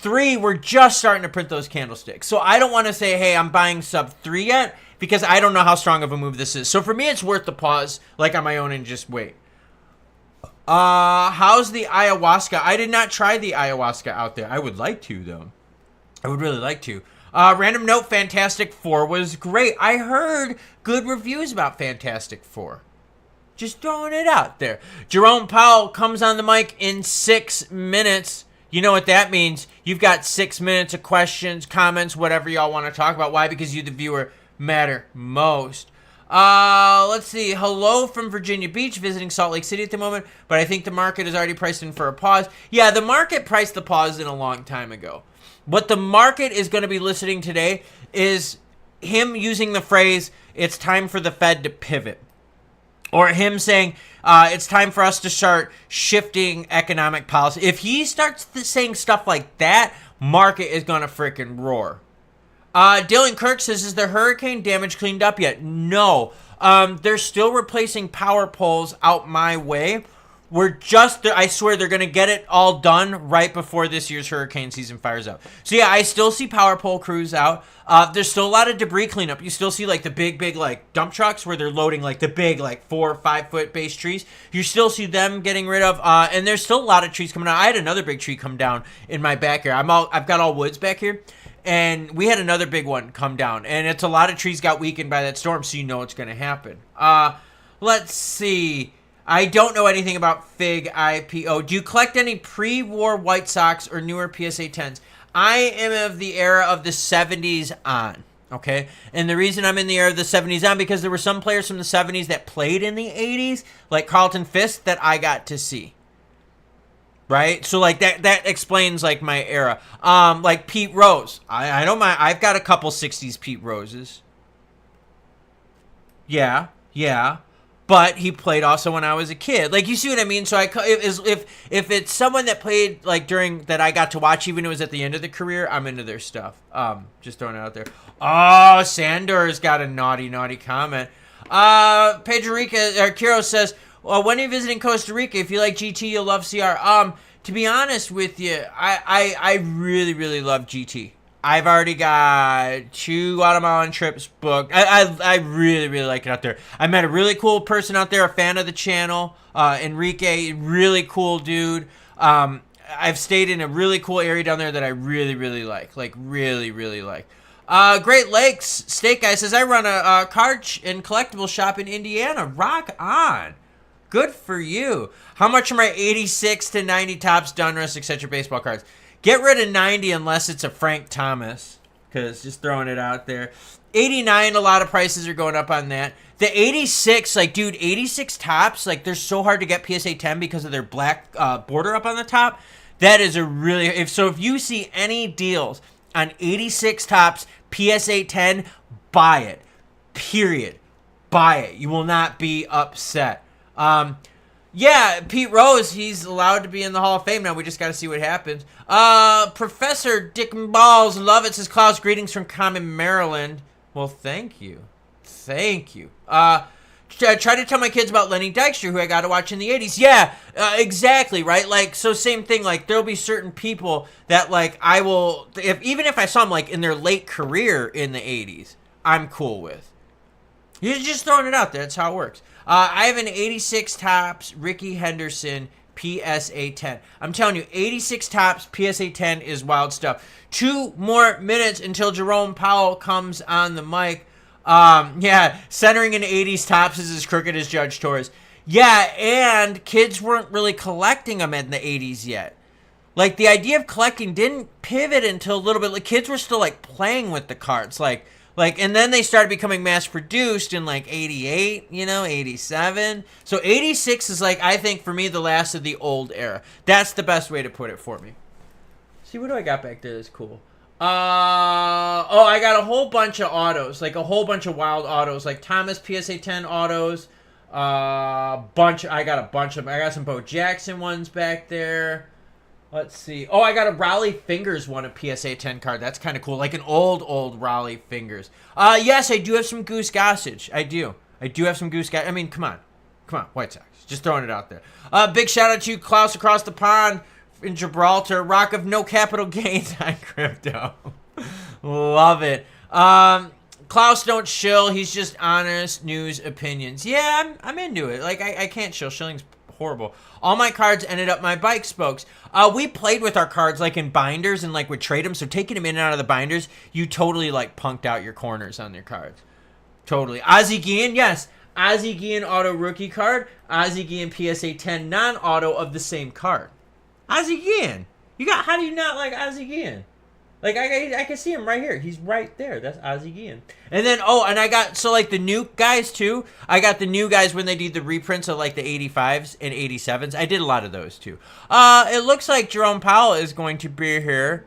[SPEAKER 2] 3, we're just starting to print those candlesticks. So I don't want to say, hey, I'm buying sub 3 yet, because I don't know how strong of a move this is. So for me, it's worth the pause, like on my own, and just wait. How's the ayahuasca? I did not try the ayahuasca out there. I would like to, though. I would really like to. Random note, Fantastic Four was great. I heard good reviews about Fantastic Four. Just throwing it out there. Jerome Powell comes on the mic in 6 minutes. You know what that means. You've got 6 minutes of questions, comments, whatever y'all want to talk about. Why? Because you, the viewer, matter most. Let's see. Hello from Virginia Beach, visiting Salt Lake City at the moment, but I think the market is already priced in for a pause. Yeah, the market priced the pause in a long time ago. What the market is going to be listening today is him using the phrase, it's time for the Fed to pivot. Or him saying, it's time for us to start shifting economic policy. If he starts saying stuff like that, market is going to freaking roar. Dylan Kirk says, is the hurricane damage cleaned up yet? No. They're still replacing power poles out my way. We're just, I swear, they're going to get it all done right before this year's hurricane season fires up. So yeah, I still see power pole crews out. There's still a lot of debris cleanup. You still see like the big like dump trucks where they're loading like the big like 4 or 5 foot base trees. You still see them getting rid of. And there's still a lot of trees coming out. I had another big tree come down in my backyard. I've got all woods back here. And we had another big one come down. And it's a lot of trees got weakened by that storm, so you know it's going to happen. Let's see. I don't know anything about FIG IPO. Do you collect any pre-war White Sox or newer PSA 10s? I am of the era of the 70s on, okay? And the reason I'm in the era of the 70s on, because there were some players from the 70s that played in the 80s, like Carlton Fisk, that I got to see. Right? So, like, that explains, like, my era. Like Pete Rose. I don't mind. I've got a couple 60s Pete Roses. Yeah. But he played also when I was a kid. Like, you see what I mean? So if it's someone that played like during that I got to watch, even if it was at the end of the career, I'm into their stuff. Just throwing it out there. Oh, Sandor's got a naughty comment. Pedro Kiro says, well, when are you visiting Costa Rica? If you like GT, you'll love CR. To be honest with you, I really, really love GT. I've already got 2 Guatemalan trips booked. I really, really like it out there. I met a really cool person out there, a fan of the channel, Enrique, really cool dude. I've stayed in a really cool area down there that I really, really like really, really like. Great Lakes Steak Guy says, I run a card and collectible shop in Indiana. Rock on. Good for you. How much are my 86 to 90 Topps Donruss, etc. baseball cards? Get rid of 90 unless it's a Frank Thomas, because just throwing it out there. 89, a lot of prices are going up on that. The 86, like, dude, 86 Topps, like, they're so hard to get PSA 10 because of their black border up on the top. That is a really, if you see any deals on 86 Topps PSA 10, buy it. Period. Buy it. You will not be upset. Yeah, Pete Rose, he's allowed to be in the Hall of Fame now. We just got to see what happens. Professor Dick and Balls love it, says Klaus, greetings from Common, Maryland. Well, thank you. Thank you. I try to tell my kids about Lenny Dykstra, who I got to watch in the 80s. Yeah, exactly, right? Like, so same thing. Like, there'll be certain people that, like, I will, even if I saw them, like, in their late career in the 80s, I'm cool with. You're just throwing it out there. That's how it works. I have an 86 Topps Ricky Henderson PSA 10. I'm telling you, 86 Topps PSA 10 is wild stuff. 2 more minutes until Jerome Powell comes on the mic. Yeah, centering an 80s Topps is as crooked as Judge Torres. Yeah, and kids weren't really collecting them in the 80s yet. Like, the idea of collecting didn't pivot until a little bit. Like, kids were still, like, playing with the cards. Like, and then they started becoming mass-produced in, like, 88, 87. So 86 is, like, I think, for me, the last of the old era. That's the best way to put it for me. See, what do I got back there that's cool? I got a whole bunch of autos. Like, a whole bunch of wild autos. Like, Thomas PSA 10 autos. I got a bunch of them. I got some Bo Jackson ones back there. Let's see. Oh, I got a Raleigh Fingers one, a PSA 10 card. That's kind of cool. Like an old Raleigh Fingers. Yes, I do have some Goose Gossage. I do have some Goose Gossage. I mean, come on, White Sox. Just throwing it out there. Big shout out to you, Klaus, across the pond in Gibraltar. Rock of no capital gains on crypto. Love it. Klaus don't shill. He's just honest news opinions. Yeah, I'm into it. Like, I can't shill. Shilling's horrible. All my cards ended up my bike spokes. We played with our cards like in binders and like would trade them. So taking them in and out of the binders, you totally like punked out your corners on your cards. Totally. Ozzie Guillen, yes. Ozzie Guillen auto rookie card. Ozzie Guillen PSA 10 non-auto of the same card. Ozzie Guillen. How do you not like Ozzie Guillen? Like, I can see him right here. He's right there. That's Ozzie Guillen. And then, and I got, so, like, the new guys, too. I got the new guys when they did the reprints of, like, the 85s and 87s. I did a lot of those, too. It looks like Jerome Powell is going to be here.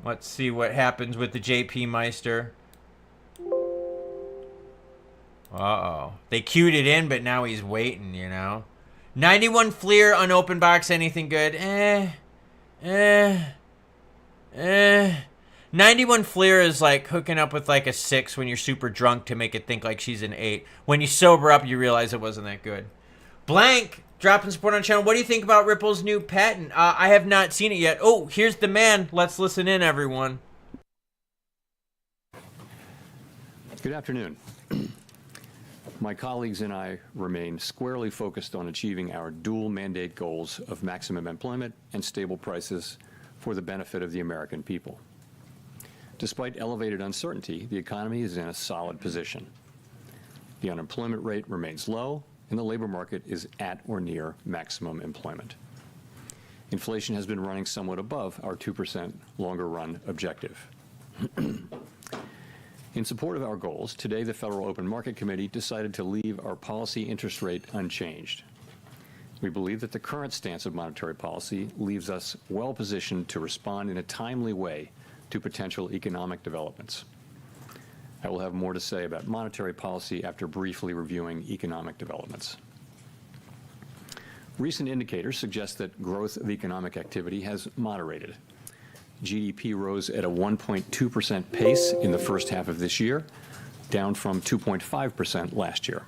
[SPEAKER 2] Let's see what happens with the JP Meister. Uh-oh. They queued it in, but now he's waiting, 91 Fleer, unopened box, anything good? 91 Fleer is like hooking up with like a 6 when you're super drunk to make it think like she's an 8. When you sober up, you realize it wasn't that good. Blank, dropping support on the channel. What do you think about Ripple's new patent? I have not seen it yet. Oh, here's the man. Let's listen in, everyone.
[SPEAKER 3] Good afternoon. My colleagues and I remain squarely focused on achieving our dual mandate goals of maximum employment and stable prices for the benefit of the American people. Despite elevated uncertainty, the economy is in a solid position. The unemployment rate remains low, and the labor market is at or near maximum employment. Inflation has been running somewhat above our 2% longer run objective. In support of our goals, today the Federal Open Market Committee decided to leave our policy interest rate unchanged. We believe that the current stance of monetary policy leaves us well positioned to respond in a timely way to potential economic developments. I will have more to say about monetary policy after briefly reviewing economic developments. Recent indicators suggest that growth of economic activity has moderated. GDP rose at a 1.2% pace in the first half of this year, down from 2.5% last year.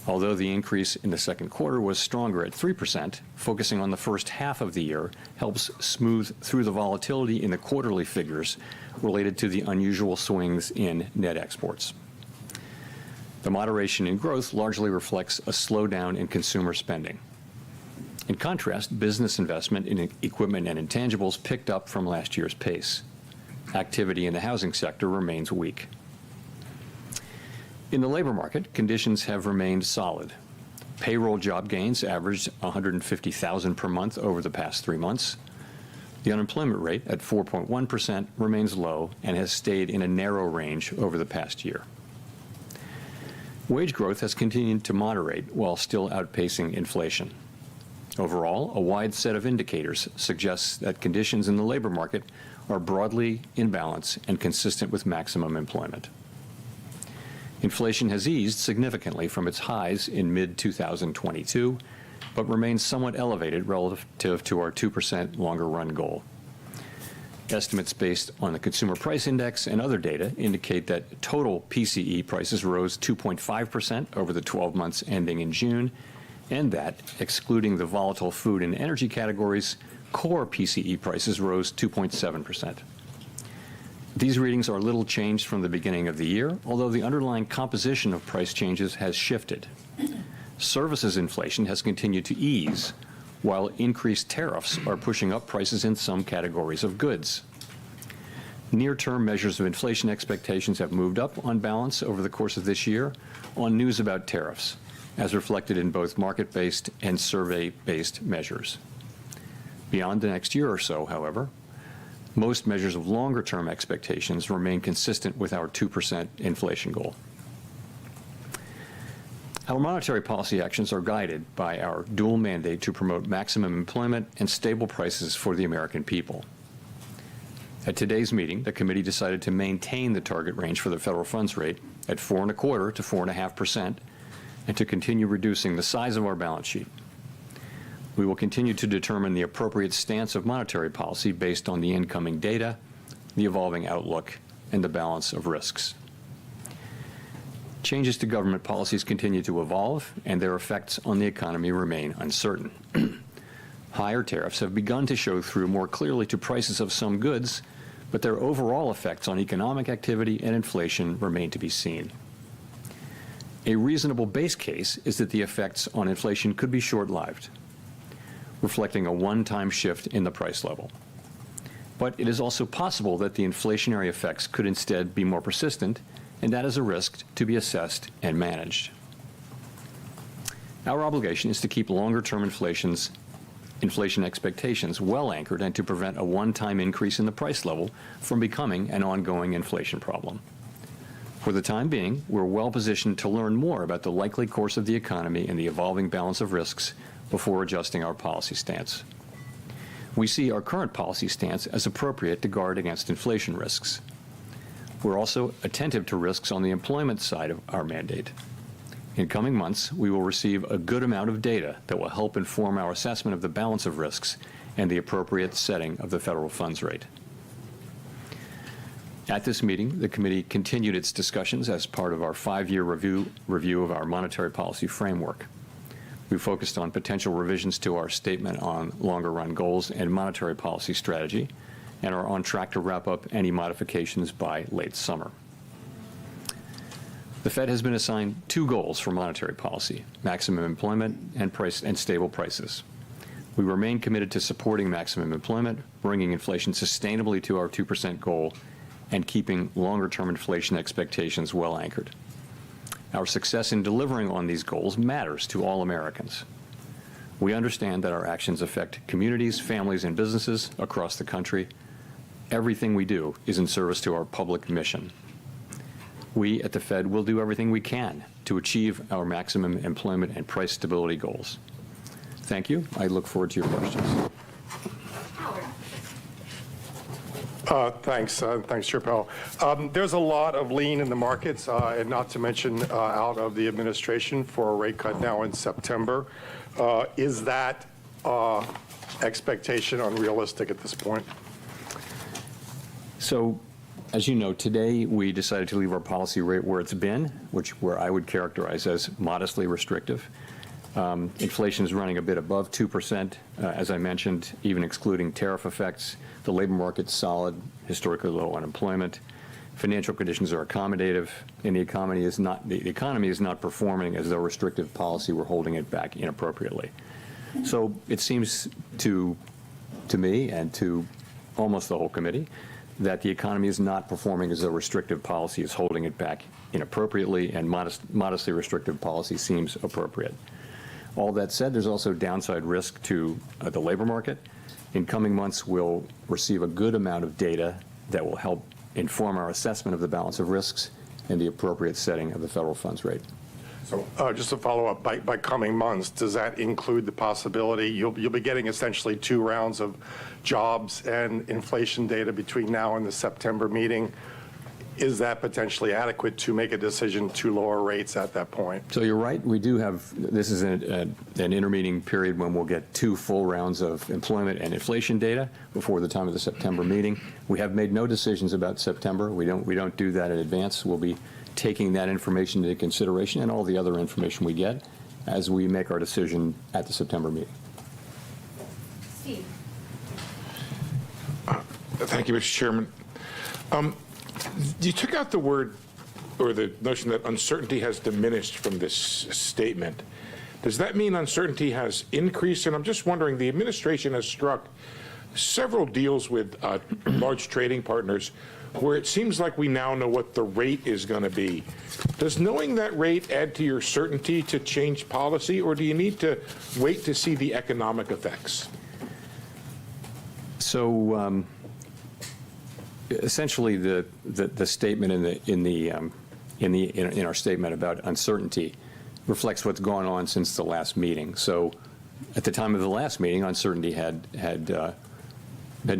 [SPEAKER 3] Although the increase in the second quarter was stronger at 3%, focusing on the first half of the year helps smooth through the volatility in the quarterly figures related to the unusual swings in net exports. The moderation in growth largely reflects a slowdown in consumer spending. In contrast, business investment in equipment and intangibles picked up from last year's pace. Activity in the housing sector remains weak. In the labor market, conditions have remained solid. Payroll job gains averaged 150,000 per month over the past 3 months. The unemployment rate at 4.1% remains low and has stayed in a narrow range over the past year. Wage growth has continued to moderate while still outpacing inflation. Overall, a wide set of indicators suggests that conditions in the labor market are broadly in balance and consistent with maximum employment. Inflation has eased significantly from its highs in mid-2022, but remains somewhat elevated relative to our 2% longer-run goal. Estimates based on the Consumer Price Index and other data indicate that total PCE prices rose 2.5% over the 12 months ending in June, and that, excluding the volatile food and energy categories, core PCE prices rose 2.7%. These readings are little changed from the beginning of the year, although the underlying composition of price changes has shifted. Services inflation has continued to ease, while increased tariffs are pushing up prices in some categories of goods. Near-term measures of inflation expectations have moved up on balance over the course of this year on news about tariffs, as reflected in both market-based and survey-based measures. Beyond the next year or so, however, most measures of longer-term expectations remain consistent with our 2% inflation goal. Our monetary policy actions are guided by our dual mandate to promote maximum employment and stable prices for the American people. At today's meeting, the committee decided to maintain the target range for the federal funds rate at 4.25% to 4.5% and to continue reducing the size of our balance sheet. We will continue to determine the appropriate stance of monetary policy based on the incoming data, the evolving outlook, and the balance of risks. Changes to government policies continue to evolve, and their effects on the economy remain uncertain. Higher tariffs have begun to show through more clearly to prices of some goods, but their overall effects on economic activity and inflation remain to be seen. A reasonable base case is that the effects on inflation could be short-lived, reflecting a one-time shift in the price level. But it is also possible that the inflationary effects could instead be more persistent, and that is a risk to be assessed and managed. Our obligation is to keep longer-term inflation expectations well anchored and to prevent a one-time increase in the price level from becoming an ongoing inflation problem. For the time being, we're well positioned to learn more about the likely course of the economy and the evolving balance of risks before adjusting our policy stance. We see our current policy stance as appropriate to guard against inflation risks. We're also attentive to risks on the employment side of our mandate. In coming months, we will receive a good amount of data that will help inform our assessment of the balance of risks and the appropriate setting of the federal funds rate. At this meeting, the committee continued its discussions as part of our 5-year review of our monetary policy framework. We focused on potential revisions to our statement on longer-run goals and monetary policy strategy, and are on track to wrap up any modifications by late summer. The Fed has been assigned 2 goals for monetary policy: maximum employment and stable prices. We remain committed to supporting maximum employment, bringing inflation sustainably to our 2% goal, and keeping longer-term inflation expectations well anchored. Our success in delivering on these goals matters to all Americans. We understand that our actions affect communities, families, and businesses across the country. Everything we do is in service to our public mission. We at the Fed will do everything we can to achieve our maximum employment and price stability goals. Thank you. I look forward to your questions.
[SPEAKER 4] Thanks, Chair Powell. There's a lot of lean in the markets, and not to mention out of the administration for a rate cut now in September. Is that expectation unrealistic at this point?
[SPEAKER 3] So As you know, today we decided to leave our policy rate where it's been, where I would characterize as modestly restrictive. Inflation is running a bit above 2%, as I mentioned, even excluding tariff effects. The labor market's solid, historically low unemployment. Financial conditions are accommodative, and the economy is not performing as though restrictive policy were holding it back inappropriately. So it seems to me and to almost the whole committee that the economy is not performing as though restrictive policy is holding it back inappropriately, and modestly restrictive policy seems appropriate. All that said, there's also downside risk to the labor market. In coming months, we'll receive a good amount of data that will help inform our assessment of the balance of risks and the appropriate setting of the federal funds rate.
[SPEAKER 4] So just to follow up, by coming months, does that include the possibility you'll be getting essentially 2 rounds of jobs and inflation data between now and the September meeting? Is that potentially adequate to make a decision to lower rates at that point?
[SPEAKER 3] So you're right. We do have, this is an intermeeting period when we'll get 2 full rounds of employment and inflation data before the time of the September meeting. We have made no decisions about September. We don't do that in advance. We'll be taking that information into consideration and all the other information we get as we make our decision at the September meeting.
[SPEAKER 5] Steve.
[SPEAKER 6] Thank you, Mr. Chairman. You took out the word or the notion that uncertainty has diminished from this statement. Does that mean uncertainty has increased? And I'm just wondering, the administration has struck several deals with large trading partners where it seems like we now know what the rate is going to be. Does knowing that rate add to your certainty to change policy, or do you need to wait to see the economic effects?
[SPEAKER 3] So essentially, the statement in our statement about uncertainty reflects what's gone on since the last meeting. So at the time of the last meeting, uncertainty had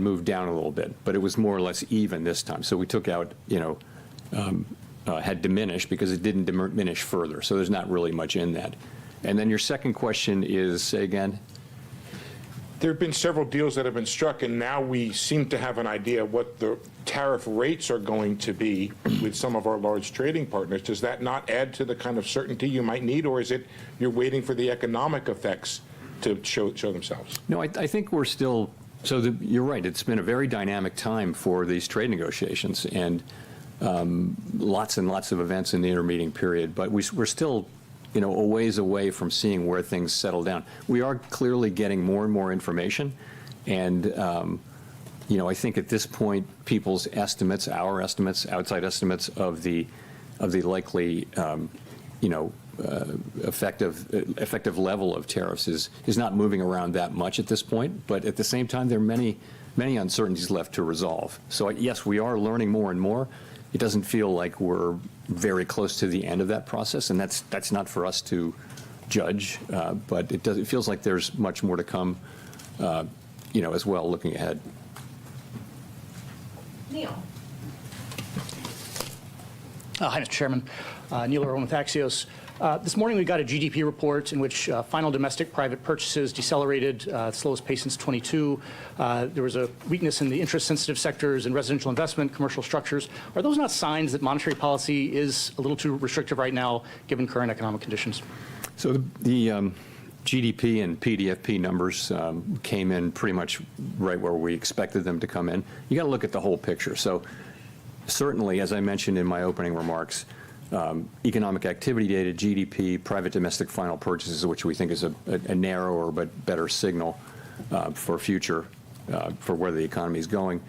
[SPEAKER 3] moved down a little bit, but it was more or less even this time. So we took out, had diminished because it didn't diminish further. So there's not really much in that. And then your second question is, say again?
[SPEAKER 6] There have been several deals that have been struck, and now we seem to have an idea of what the tariff rates are going to be with some of our large trading partners. Does that not add to the kind of certainty you might need, or is it you're waiting for the economic effects to show themselves?
[SPEAKER 3] No, I think we're still, you're right, it's been a very dynamic time for these trade negotiations, and lots and lots of events in the intermeeting period, but we're still a ways away from seeing where things settle down. We are clearly getting more and more information, and I think at this point, people's estimates, our estimates, outside estimates of the likely, effective level of tariffs is not moving around that much at this point. But at the same time, there are many uncertainties left to resolve. So yes, we are learning more and more. It doesn't feel like we're very close to the end of that process, and that's not for us to judge. But it feels like there's much more to come, as well, looking ahead.
[SPEAKER 5] Neil.
[SPEAKER 7] Hi, Mr. Chairman. Neil Irwin with Axios. This morning we got a GDP report in which final domestic private purchases decelerated, slowest pace since 22. There was a weakness in the interest-sensitive sectors and residential investment, commercial structures. Are those not signs that monetary policy is a little too restrictive right now, given current economic conditions?
[SPEAKER 3] So the GDP and PDFP numbers came in pretty much right where we expected them to come in. You got to look at the whole picture. So certainly, as I mentioned in my opening remarks, economic activity data, GDP, private domestic final purchases, which we think is a narrower but better signal for future, for where the economy is going,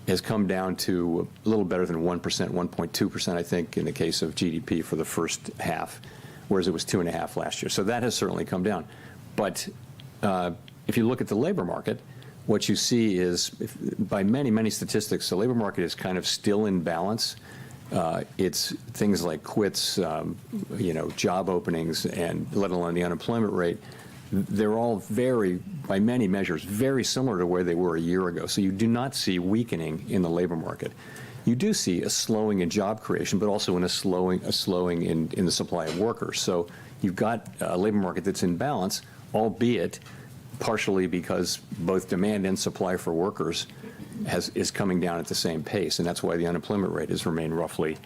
[SPEAKER 3] has come down to a little better than 1%, 1.2%, I think, in the case of GDP for the first half, whereas it was 2.5% last year. So that has certainly come down. But if you look at the labor market, what you see is, by many, many statistics, the labor market is kind of still in balance. It's things like quits, job openings, and let alone the unemployment rate. They're all by many measures, very similar to where they were a year ago. So you do not see weakening in the labor market. You do see a slowing in job creation, but also a slowing in the supply of workers. So you've got a labor market that's in balance, albeit partially because both demand and supply for workers is coming down at the same pace, and that's why the unemployment rate has remained roughly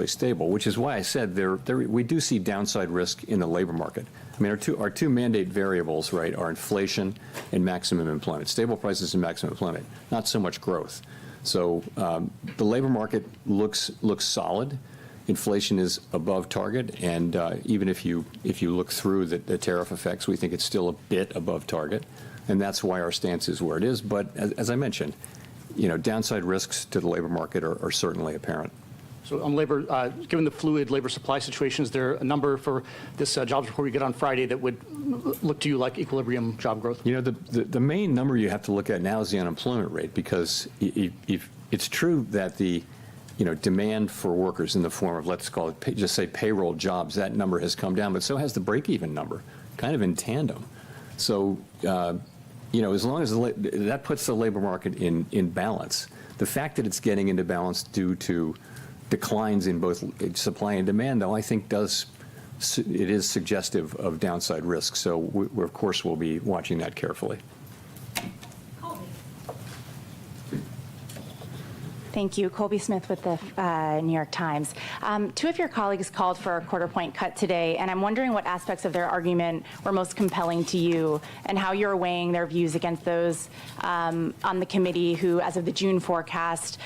[SPEAKER 3] stable, which is why I said we do see downside risk in the labor market. I mean, our two mandate variables, right, are inflation and maximum employment, stable prices and maximum employment, not so much growth. So the labor market looks solid. Inflation is above target, and even if you look through the tariff effects, we think it's still a bit above target, and that's why our stance is where it is. But as I mentioned, downside risks to the labor market are certainly apparent.
[SPEAKER 7] So on labor, given the fluid labor supply situation, is there a number for this jobs report we get on Friday that would look to you like equilibrium job growth?
[SPEAKER 3] The main number you have to look at now is the unemployment rate, because it's true that the demand for workers in the form of, let's call it, just say payroll jobs, that number has come down, but so has the break-even number, kind of in tandem. So, as long as that puts the labor market in balance, the fact that it's getting into balance due to declines in both supply and demand, though, I think it is suggestive of downside risk. So we of course, will be watching that carefully.
[SPEAKER 5] Thank you. Colby Smith with the New York Times. Two of your colleagues called for a quarter-point cut today, and I'm wondering what aspects of their argument were most compelling to you and how you're weighing their views against those on the committee who, as of the June forecast,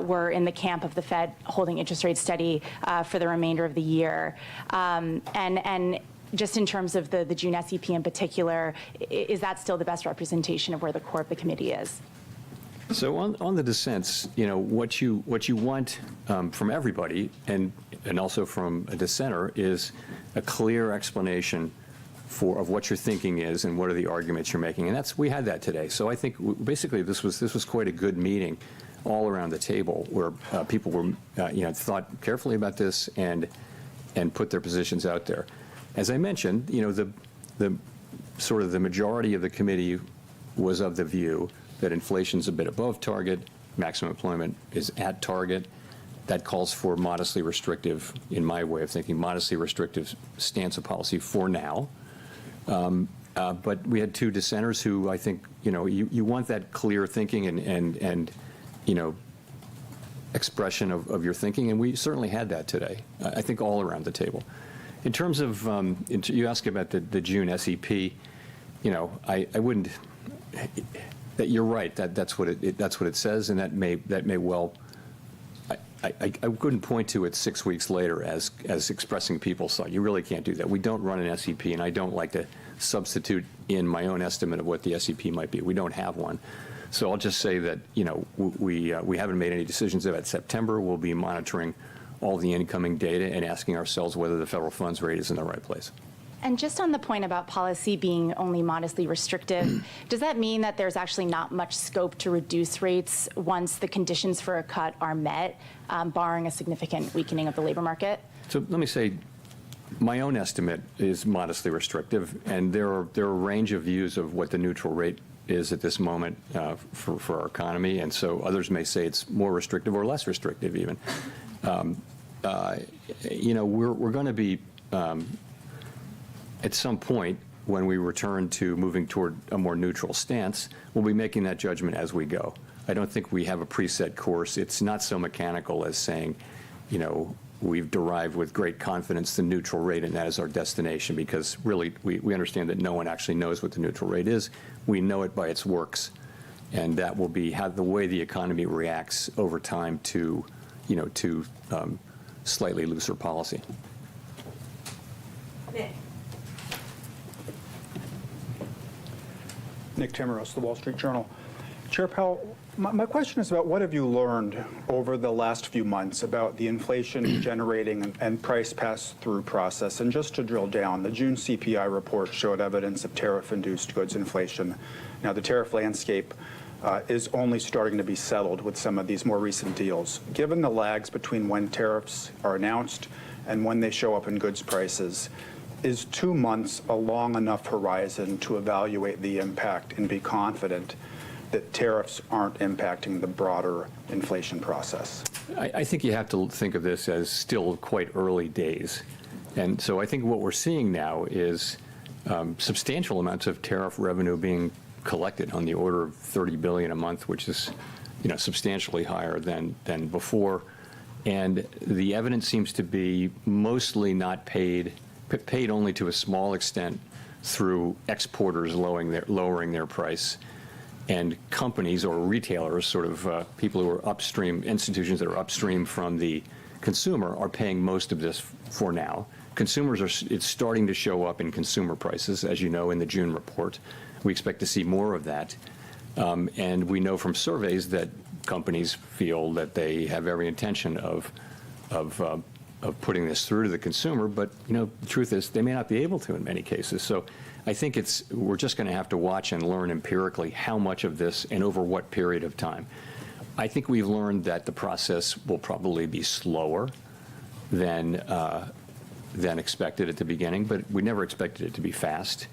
[SPEAKER 5] were in the camp of the Fed holding interest rates steady for the remainder of the year. And just in terms of the June SEP in particular, is that still the best representation of where the core of the committee is?
[SPEAKER 3] So on the dissents, what you want from everybody and also from a dissenter is a clear explanation of what your thinking is and what are the arguments you're making, and we had that today. So I think basically this was quite a good meeting all around the table where people were thought carefully about this and put their positions out there. As I mentioned, the sort of the majority of the committee was of the view that inflation's a bit above target, maximum employment is at target. That calls for modestly restrictive, in my way of thinking, modestly restrictive stance of policy for now. But we had two dissenters who I think, you want that clear thinking and expression of your thinking, and we certainly had that today, I think all around the table. In terms of, you asked about the June SEP, I wouldn't, that you're right, that's what it says, and that may well, I couldn't point to it 6 weeks later as expressing people's thought. You really can't do that. We don't run an SEP, and I don't like to substitute in my own estimate of what the SEP might be. We don't have one. So I'll just say that, we haven't made any decisions about September. We'll be monitoring all the incoming data and asking ourselves whether the federal funds rate is in the right place.
[SPEAKER 5] And just on the point about policy being only modestly restrictive, does that mean that there's actually not much scope to reduce rates once the conditions for a cut are met, barring a significant weakening of the labor market? So
[SPEAKER 3] let me say, my own estimate is modestly restrictive, and there are a range of views of what the neutral rate is at this moment for our economy, and so others may say it's more restrictive or less restrictive even. We're going to be at some point, when we return to moving toward a more neutral stance, we'll be making that judgment as we go. I don't think we have a preset course. It's not so mechanical as saying, we've derived with great confidence the neutral rate and that is our destination, because really we understand that no one actually knows what the neutral rate is. We know it by its works, and that will be the way the economy reacts over time to, slightly looser policy.
[SPEAKER 8] Nick Timmeros, The Wall Street Journal. Chair Powell, my question is about what have you learned over the last few months about the inflation generating and price pass-through process? And just to drill down, the June CPI report showed evidence of tariff-induced goods inflation. Now, the tariff landscape is only starting to be settled with some of these more recent deals. Given the lags between when tariffs are announced and when they show up in goods prices, is 2 months a long enough horizon to evaluate the impact and be confident that tariffs aren't impacting the broader inflation process?
[SPEAKER 3] I think you have to think of this as still quite early days. And so I think what we're seeing now is substantial amounts of tariff revenue being collected on the order of $30 billion a month, which is substantially higher than before. And the evidence seems to be mostly not paid only to a small extent through exporters lowering their price, and companies or retailers, sort of people who are upstream, institutions that are upstream from the consumer, are paying most of this for now. It's starting to show up in consumer prices, as you know, in the June report. We expect to see more of that. And we know from surveys that companies feel that they have every intention of putting this through to the consumer, but the truth is they may not be able to in many cases. So I think we're just going to have to watch and learn empirically how much of this and over what period of time. I think we've learned that the process will probably be slower than expected at the beginning, but we never expected it to be fast.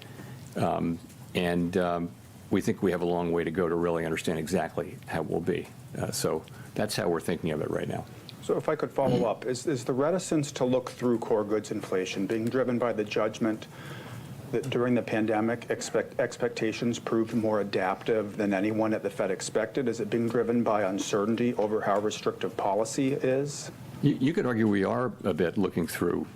[SPEAKER 3] We think we have a long way to go to really understand exactly how it will be. So that's how we're thinking of it right now.
[SPEAKER 8] So if I could follow up, is the reticence to look through core goods inflation being driven by the judgment that during the pandemic expectations proved more adaptive than anyone at the Fed expected? Is it being driven by uncertainty over how restrictive policy is?
[SPEAKER 3] You could argue we are a bit looking through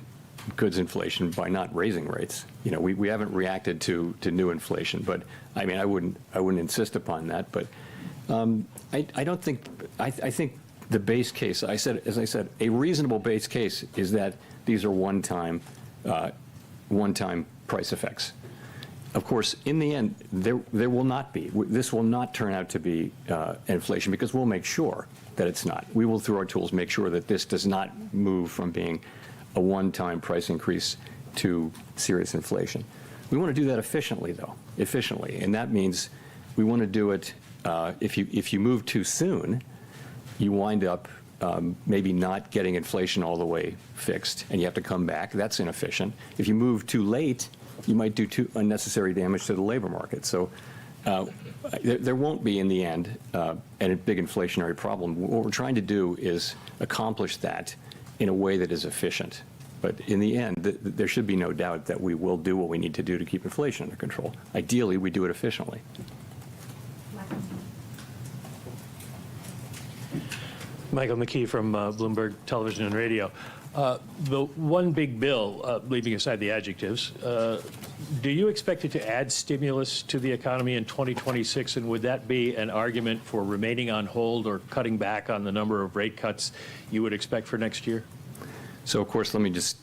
[SPEAKER 3] goods inflation by not raising rates. We haven't reacted to new inflation, but I mean, I wouldn't insist upon that. But I don't think, I think the base case, as I said, a reasonable base case is that these are one-time price effects. Of course, in the end, there will not be. This will not turn out to be inflation, because we'll make sure that it's not. We will, through our tools, make sure that this does not move from being a one-time price increase to serious inflation. We want to do that efficiently, though, and that means we want to do it. If you move too soon, you wind up maybe not getting inflation all the way fixed, and you have to come back. That's inefficient. If you move too late, you might do unnecessary damage to the labor market. So there won't be, in the end, a big inflationary problem. What we're trying to do is accomplish that in a way that is efficient. But in the end, there should be no doubt that we will do what we need to do to keep inflation under control. Ideally, we do it efficiently.
[SPEAKER 9] Michael McKee from Bloomberg Television and Radio. The one big bill, leaving aside the adjectives, do you expect it to add stimulus to the economy in 2026? And would that be an argument for remaining on hold or cutting back on the number of rate cuts you would expect for next year?
[SPEAKER 3] So, of course, let me just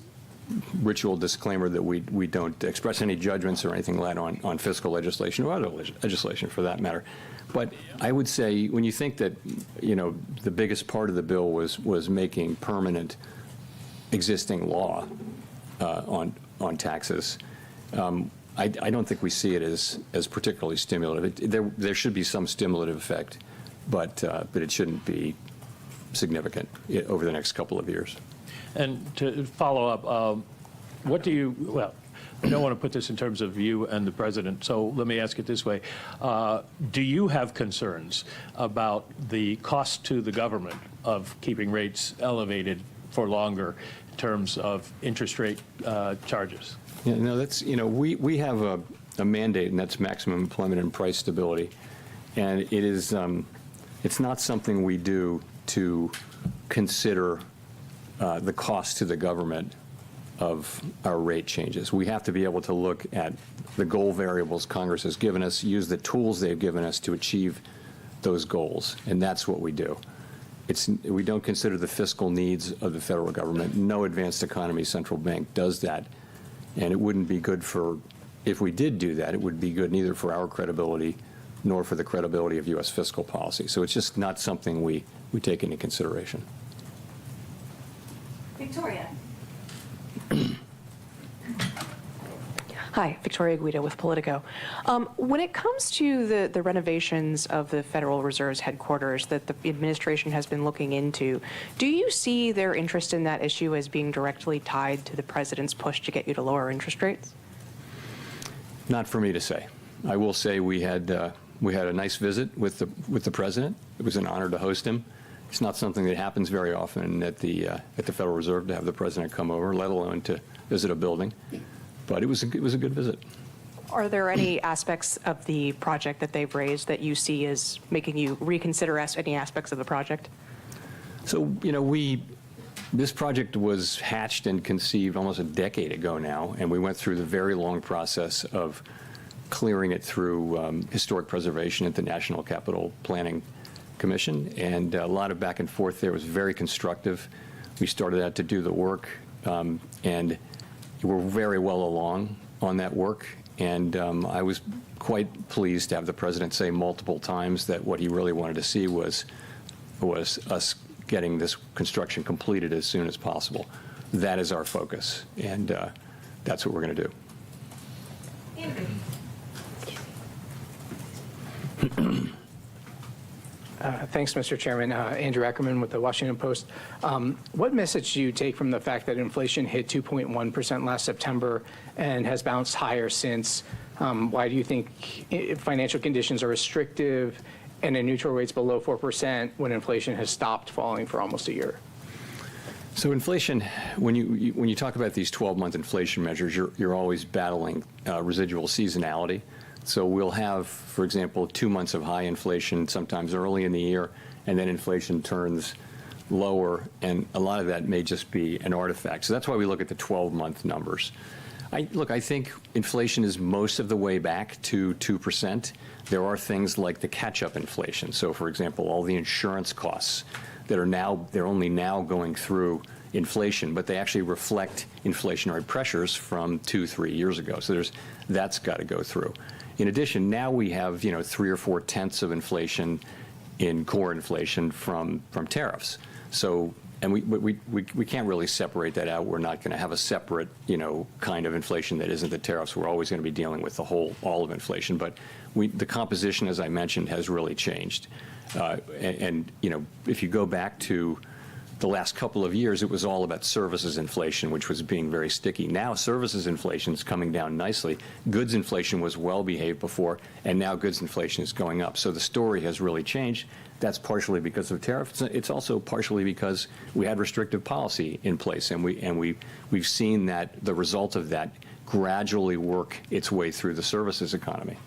[SPEAKER 3] ritual disclaimer that we don't express any judgments or anything like that on fiscal legislation or other legislation for that matter. But I would say when you think that, the biggest part of the bill was making permanent existing law on taxes, I don't think we see it as particularly stimulative. There should be some stimulative effect, but it shouldn't be significant over the next couple of years.
[SPEAKER 9] And to follow up, I don't want to put this in terms of you and the president, so let me ask it this way. Do you have concerns about the cost to the government of keeping rates elevated for longer in terms of interest rate charges?
[SPEAKER 3] Yeah, no, that's, we have a mandate, and that's maximum employment and price stability. And it is, it's not something we do to consider the cost to the government of our rate changes. We have to be able to look at the goal variables Congress has given us, use the tools they've given us to achieve those goals, and that's what we do. We don't consider the fiscal needs of the federal government. No advanced economy central bank does that, and it wouldn't be good if we did do that, it would be good neither for our credibility nor for the credibility of U.S. fiscal policy. So it's just not something we take into consideration.
[SPEAKER 10] Victoria. Hi, Victoria Guida with Politico. When it comes to the renovations of the Federal Reserve's headquarters that the administration has been looking into, do you see their interest in that issue as being directly tied to the president's push to get you to lower interest rates?
[SPEAKER 3] Not for me to say. I will say we had a nice visit with the president. It was an honor to host him. It's not something that happens very often at the Federal Reserve to have the president come over, let alone to visit a building. But it was a good visit.
[SPEAKER 10] Are there any aspects of the project that they've raised that you see as making you reconsider any aspects of the project?
[SPEAKER 3] So, this project was hatched and conceived almost a decade ago now, and we went through the very long process of clearing it through historic preservation at the National Capital Planning Commission, and a lot of back and forth there. It was very constructive. We started out to do the work, and we're very well along on that work, and I was quite pleased to have the president say multiple times that what he really wanted to see was us getting this construction completed as soon as possible. That is our focus, and that's what we're going to do.
[SPEAKER 11] Thanks, Mr. Chairman. Andrew Ackerman with the Washington Post. What message do you take from the fact that inflation hit 2.1% last September and has bounced higher since? Why do you think financial conditions are restrictive and a neutral rate's below 4% when inflation has stopped falling for almost a year?
[SPEAKER 3] So inflation, when you talk about these 12-month inflation measures, you're always battling residual seasonality. So we'll have, for example, 2 months of high inflation sometimes early in the year, and then inflation turns lower, and a lot of that may just be an artifact. So that's why we look at the 12-month numbers. I think inflation is most of the way back to 2%. There are things like the catch-up inflation. So, for example, all the insurance costs that they're only now going through inflation, but they actually reflect inflationary pressures from 2-3 years ago. So that's got to go through. In addition, now we have 3 or 4 tenths of inflation in core inflation from tariffs. So, and we can't really separate that out. We're not going to have a separate kind of inflation that isn't the tariffs. We're always going to be dealing with all of inflation. But the composition, as I mentioned, has really changed. And if you go back to the last couple of years, it was all about services inflation, which was being very sticky. Now services inflation is coming down nicely. Goods inflation was well behaved before, and now goods inflation is going up. So the story has really changed. That's partially because of tariffs. It's also partially because we had restrictive policy in place, and we've seen that the result of that gradually work its way through the services economy.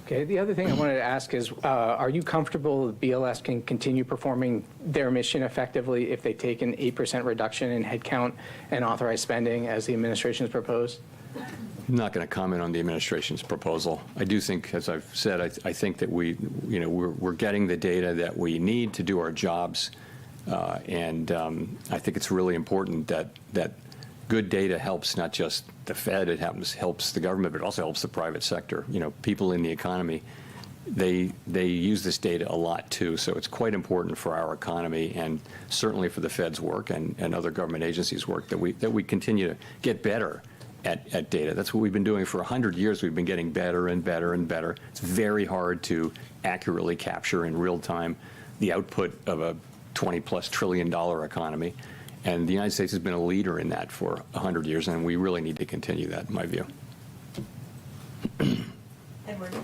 [SPEAKER 11] Okay, the other thing I wanted to ask is, are you comfortable that BLS can continue performing their mission effectively if they take an 8% reduction in headcount and authorized spending as the administration has proposed?
[SPEAKER 3] I'm not going to comment on the administration's proposal. I do think, as I've said, I think that we're getting the data that we need to do our jobs, and I think it's really important that good data helps not just the Fed, it helps the government, but it also helps the private sector. People in the economy, they use this data a lot too, so it's quite important for our economy and certainly for the Fed's work and other government agencies' work that we continue to get better at data. That's what we've been doing for 100 years. We've been getting better and better and better. It's very hard to accurately capture in real time the output of a $20+ trillion economy. And the United States has been a leader in that for 100 years, and we really need to continue that, in my view.
[SPEAKER 10] Edward.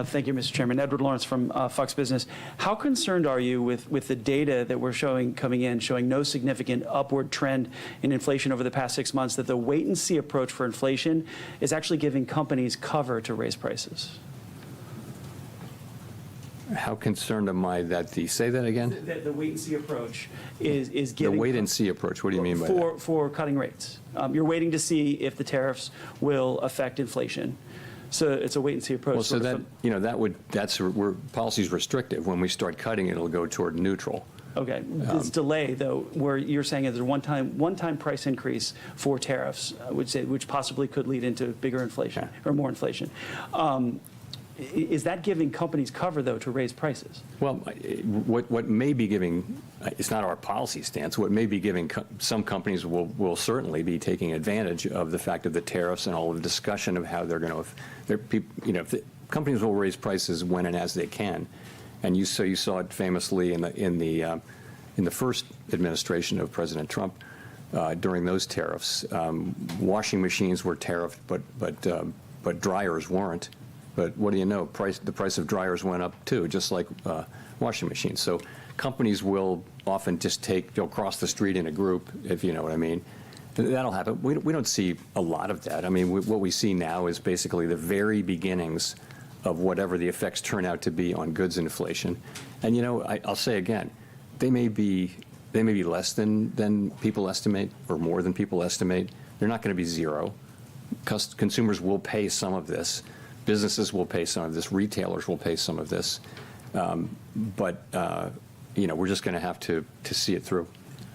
[SPEAKER 12] Thank you, Mr. Chairman. Edward Lawrence from Fox Business. How concerned are you with the data that we're coming in, showing no significant upward trend in inflation over the past 6 months, that the wait-and-see approach for inflation is actually giving companies cover to raise prices?
[SPEAKER 3] How concerned am I that say that again?
[SPEAKER 12] The wait-and-see approach is giving...
[SPEAKER 3] The wait-and-see approach, what do you mean by that?
[SPEAKER 12] For cutting rates. You're waiting to see if the tariffs will affect inflation. So it's a wait-and-see approach.
[SPEAKER 3] Well, so that's where policy's restrictive. When we start cutting, it'll go toward neutral.
[SPEAKER 12] Okay. This delay, though, where you're saying is a one-time price increase for tariffs, which possibly could lead into bigger inflation or more inflation. Is that giving companies cover, though, to raise prices?
[SPEAKER 3] Well, what may be giving, it's not our policy stance, what may be giving some companies will certainly be taking advantage of the fact of the tariffs and all of the discussion of how they're going to, companies will raise prices when and as they can. And you saw it famously in the first administration of President Trump during those tariffs. Washing machines were tariffed, but dryers weren't. But what do you know? The price of dryers went up too, just like washing machines. So companies will often just they'll cross the street in a group, if you know what I mean, That'll happen. We don't see a lot of that. I mean, what we see now is basically the very beginnings of whatever the effects turn out to be on goods inflation. And, you know, I'll say again, they may be less than people estimate or more than people estimate. They're not going to be zero. Consumers will pay some of this. Businesses will pay some of this. Retailers will pay some of this. But you know, we're just going to have to see it through.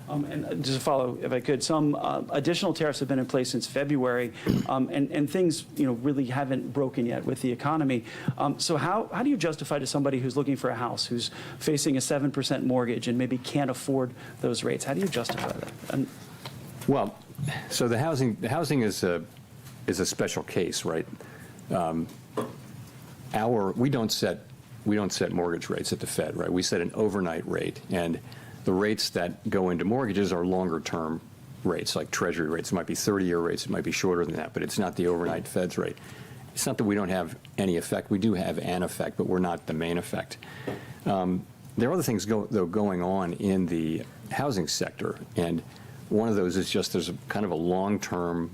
[SPEAKER 12] And just to follow, if I could, some additional tariffs have been in place since February, and things, you know, really haven't broken yet with the economy. So how do you justify to somebody who's looking for a house, who's facing a 7% mortgage and maybe can't afford those rates? How do you justify that?
[SPEAKER 3] Well, so the housing is a special case, right? We don't set mortgage rates at the Fed, right? We set an overnight rate, and the rates that go into mortgages are longer-term rates, like Treasury rates. It might be 30-year rates. It might be shorter than that, but it's not the overnight Fed's rate. It's not that we don't have any effect. We do have an effect, but we're not the main effect. There are other things, though, going on in the housing sector, and one of those is just there's kind of a long-term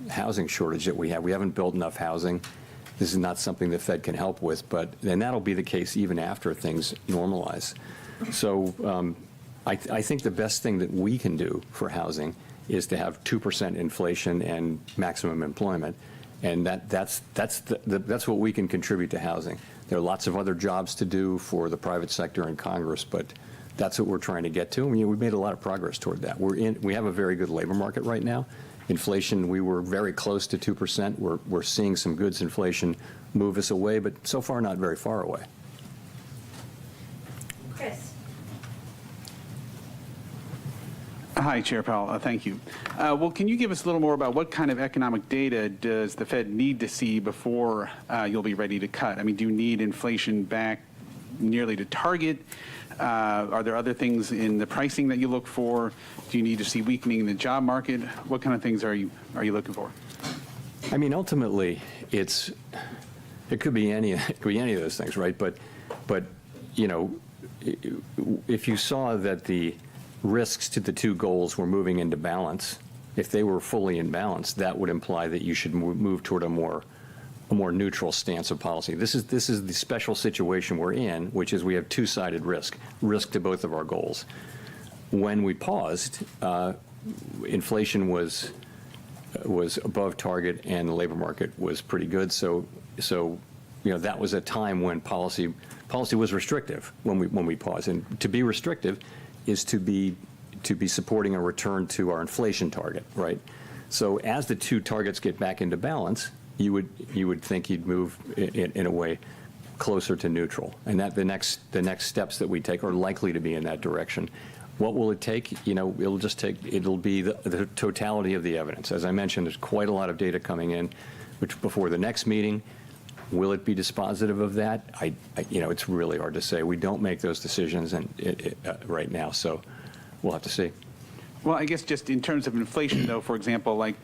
[SPEAKER 3] housing shortage that we have. We haven't built enough housing. This is not something the Fed can help with, but then that'll be the case even after things normalize. So I think the best thing that we can do for housing is to have 2% inflation and maximum employment, and that's what we can contribute to housing. There are lots of other jobs to do for the private sector and Congress, but that's what we're trying to get to. I mean, we've made a lot of progress toward that. We have a very good labor market right now. Inflation, we were very close to 2%. We're seeing some goods inflation move us away, but so far not very far away.
[SPEAKER 13] Chris.
[SPEAKER 14] Hi, Chair Powell. Thank you. Well, can you give us a little more about what kind of economic data does the Fed need to see before you'll be ready to cut? I mean, do you need inflation back nearly to target? Are there other things in the pricing that you look for? Do you need to see weakening in the job market? What kind of things are you looking for?
[SPEAKER 3] I mean, ultimately, it could be any of those things, right? But you know, if you saw that the risks to the two goals were moving into balance, if they were fully in balance, that would imply that you should move toward a more neutral stance of policy. This is the special situation we're in, which is we have two-sided risk to both of our goals. When we paused, inflation was above target and the labor market was pretty good. So you know, that was a time when policy was restrictive when we paused. And to be restrictive is to be supporting a return to our inflation target, right? So as the two targets get back into balance, you would think you'd move in a way closer to neutral, and that the next steps that we take are likely to be in that direction. What will it take? You know, it'll be the totality of the evidence. As I mentioned, there's quite a lot of data coming in, which before the next meeting. Will it be dispositive of that? You know, it's really hard to say. We don't make those decisions right now, so we'll have to see.
[SPEAKER 14] Well, I guess just in terms of inflation, though, for example, like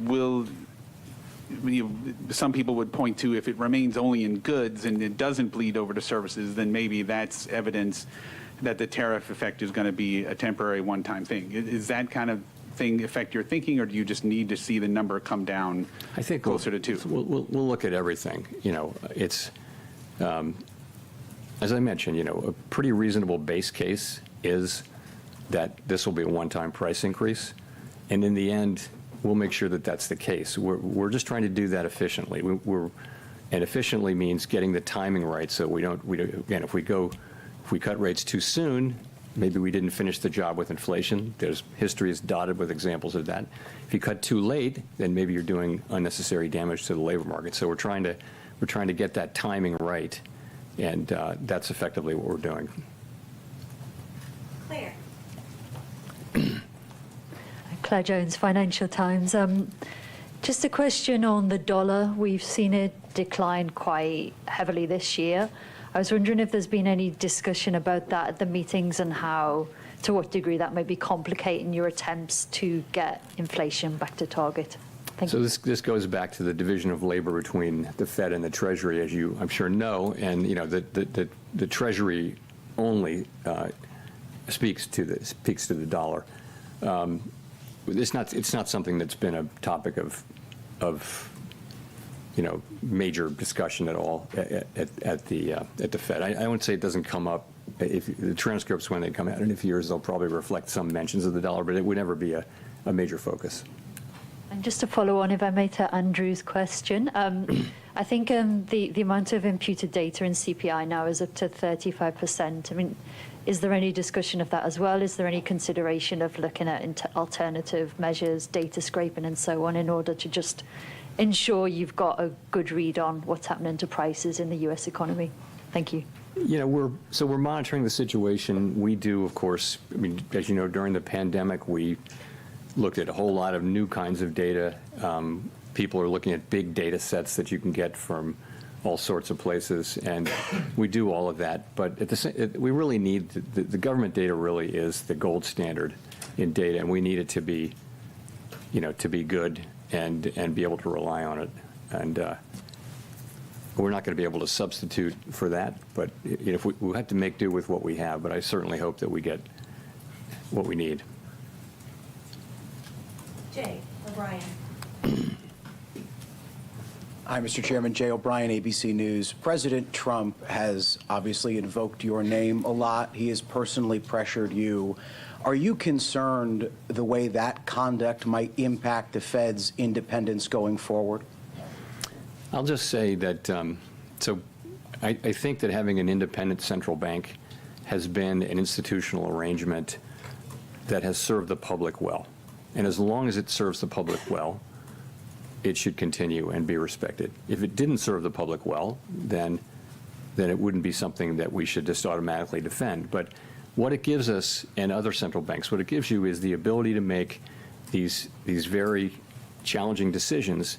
[SPEAKER 14] some people would point to if it remains only in goods and it doesn't bleed over to services, then maybe that's evidence that the tariff effect is going to be a temporary one-time thing. Is that kind of thing affect your thinking, or do you just need to see the number come down closer to 2?
[SPEAKER 3] We'll look at everything. You know, it's, as I mentioned, you know, a pretty reasonable base case is that this will be a one-time price increase. And in the end, we'll make sure that that's the case. We're just trying to do that efficiently. And efficiently means getting the timing right so again, if we cut rates too soon, maybe we didn't finish the job with inflation. History is dotted with examples of that. If you cut too late, then maybe you're doing unnecessary damage to the labor market. So we're trying to get that timing right, and that's effectively what we're doing.
[SPEAKER 13] Claire.
[SPEAKER 15] Claire Jones, Financial Times. Just a question on the dollar. We've seen it decline quite heavily this year. I was wondering if there's been any discussion about that at the meetings and to what degree that might be complicating your attempts to get inflation back to target. Thank you.
[SPEAKER 3] So this goes back to the division of labor between the Fed and the Treasury, as you I'm sure know, and you know the Treasury only speaks to the dollar. it's not something that's been a topic of major discussion at all at the Fed. I wouldn't say it doesn't come up. If the transcripts, when they come out in a few years, they'll probably reflect some mentions of the dollar, but it would never be a major focus.
[SPEAKER 15] And just to follow on, if I may, to Andrew's question, I think the amount of imputed data in CPI now is up to 35%. I mean, is there any discussion of that as well? Is there any consideration of looking at alternative measures, data scraping and so on, in order to just ensure you've got a good read on what's happening to prices in the US economy? Thank you.
[SPEAKER 3] We're monitoring the situation. We do, of course, I mean, as you know, during the pandemic, we looked at a whole lot of new kinds of data. People are looking at big data sets that you can get from all sorts of places, and we do all of that. But at the same, we really need the government data. Really is the gold standard in data, and we need it to be, to be good and be able to rely on it. And we're not going to be able to substitute for that, but if we have to make do with what we have. But I certainly hope that we get what we need.
[SPEAKER 13] Jay O'Brien.
[SPEAKER 16] Hi, Mr. Chairman. Jay O'Brien, ABC News. President Trump has obviously invoked your name a lot. He has personally pressured you. Are you concerned the way that conduct might impact the Fed's independence going forward?
[SPEAKER 3] I'll just say that, I think that having an independent central bank has been an institutional arrangement that has served the public well. And as long as it serves the public well, it should continue and be respected. If it didn't serve the public well, then it wouldn't be something that we should just automatically defend. But what it gives us, and other central banks, what it gives you is the ability to make these very challenging decisions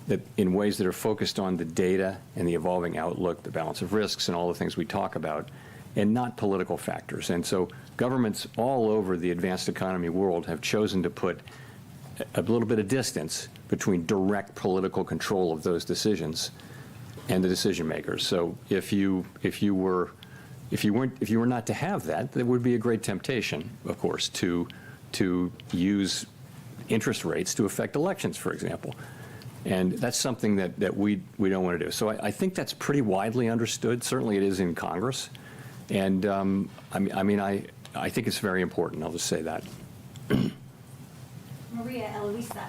[SPEAKER 3] that in ways that are focused on the data and the evolving outlook, the balance of risks, and all the things we talk about, and not political factors. And so governments all over the advanced economy world have chosen to put a little bit of distance between direct political control of those decisions and the decision makers. So if you were not to have that, there would be a great temptation, of course, to use interest rates to affect elections, for example. And that's something that we don't want to do. So I think that's pretty widely understood. Certainly it is in Congress. And I think it's very important. I'll just say that.
[SPEAKER 13] Maria Eloisa.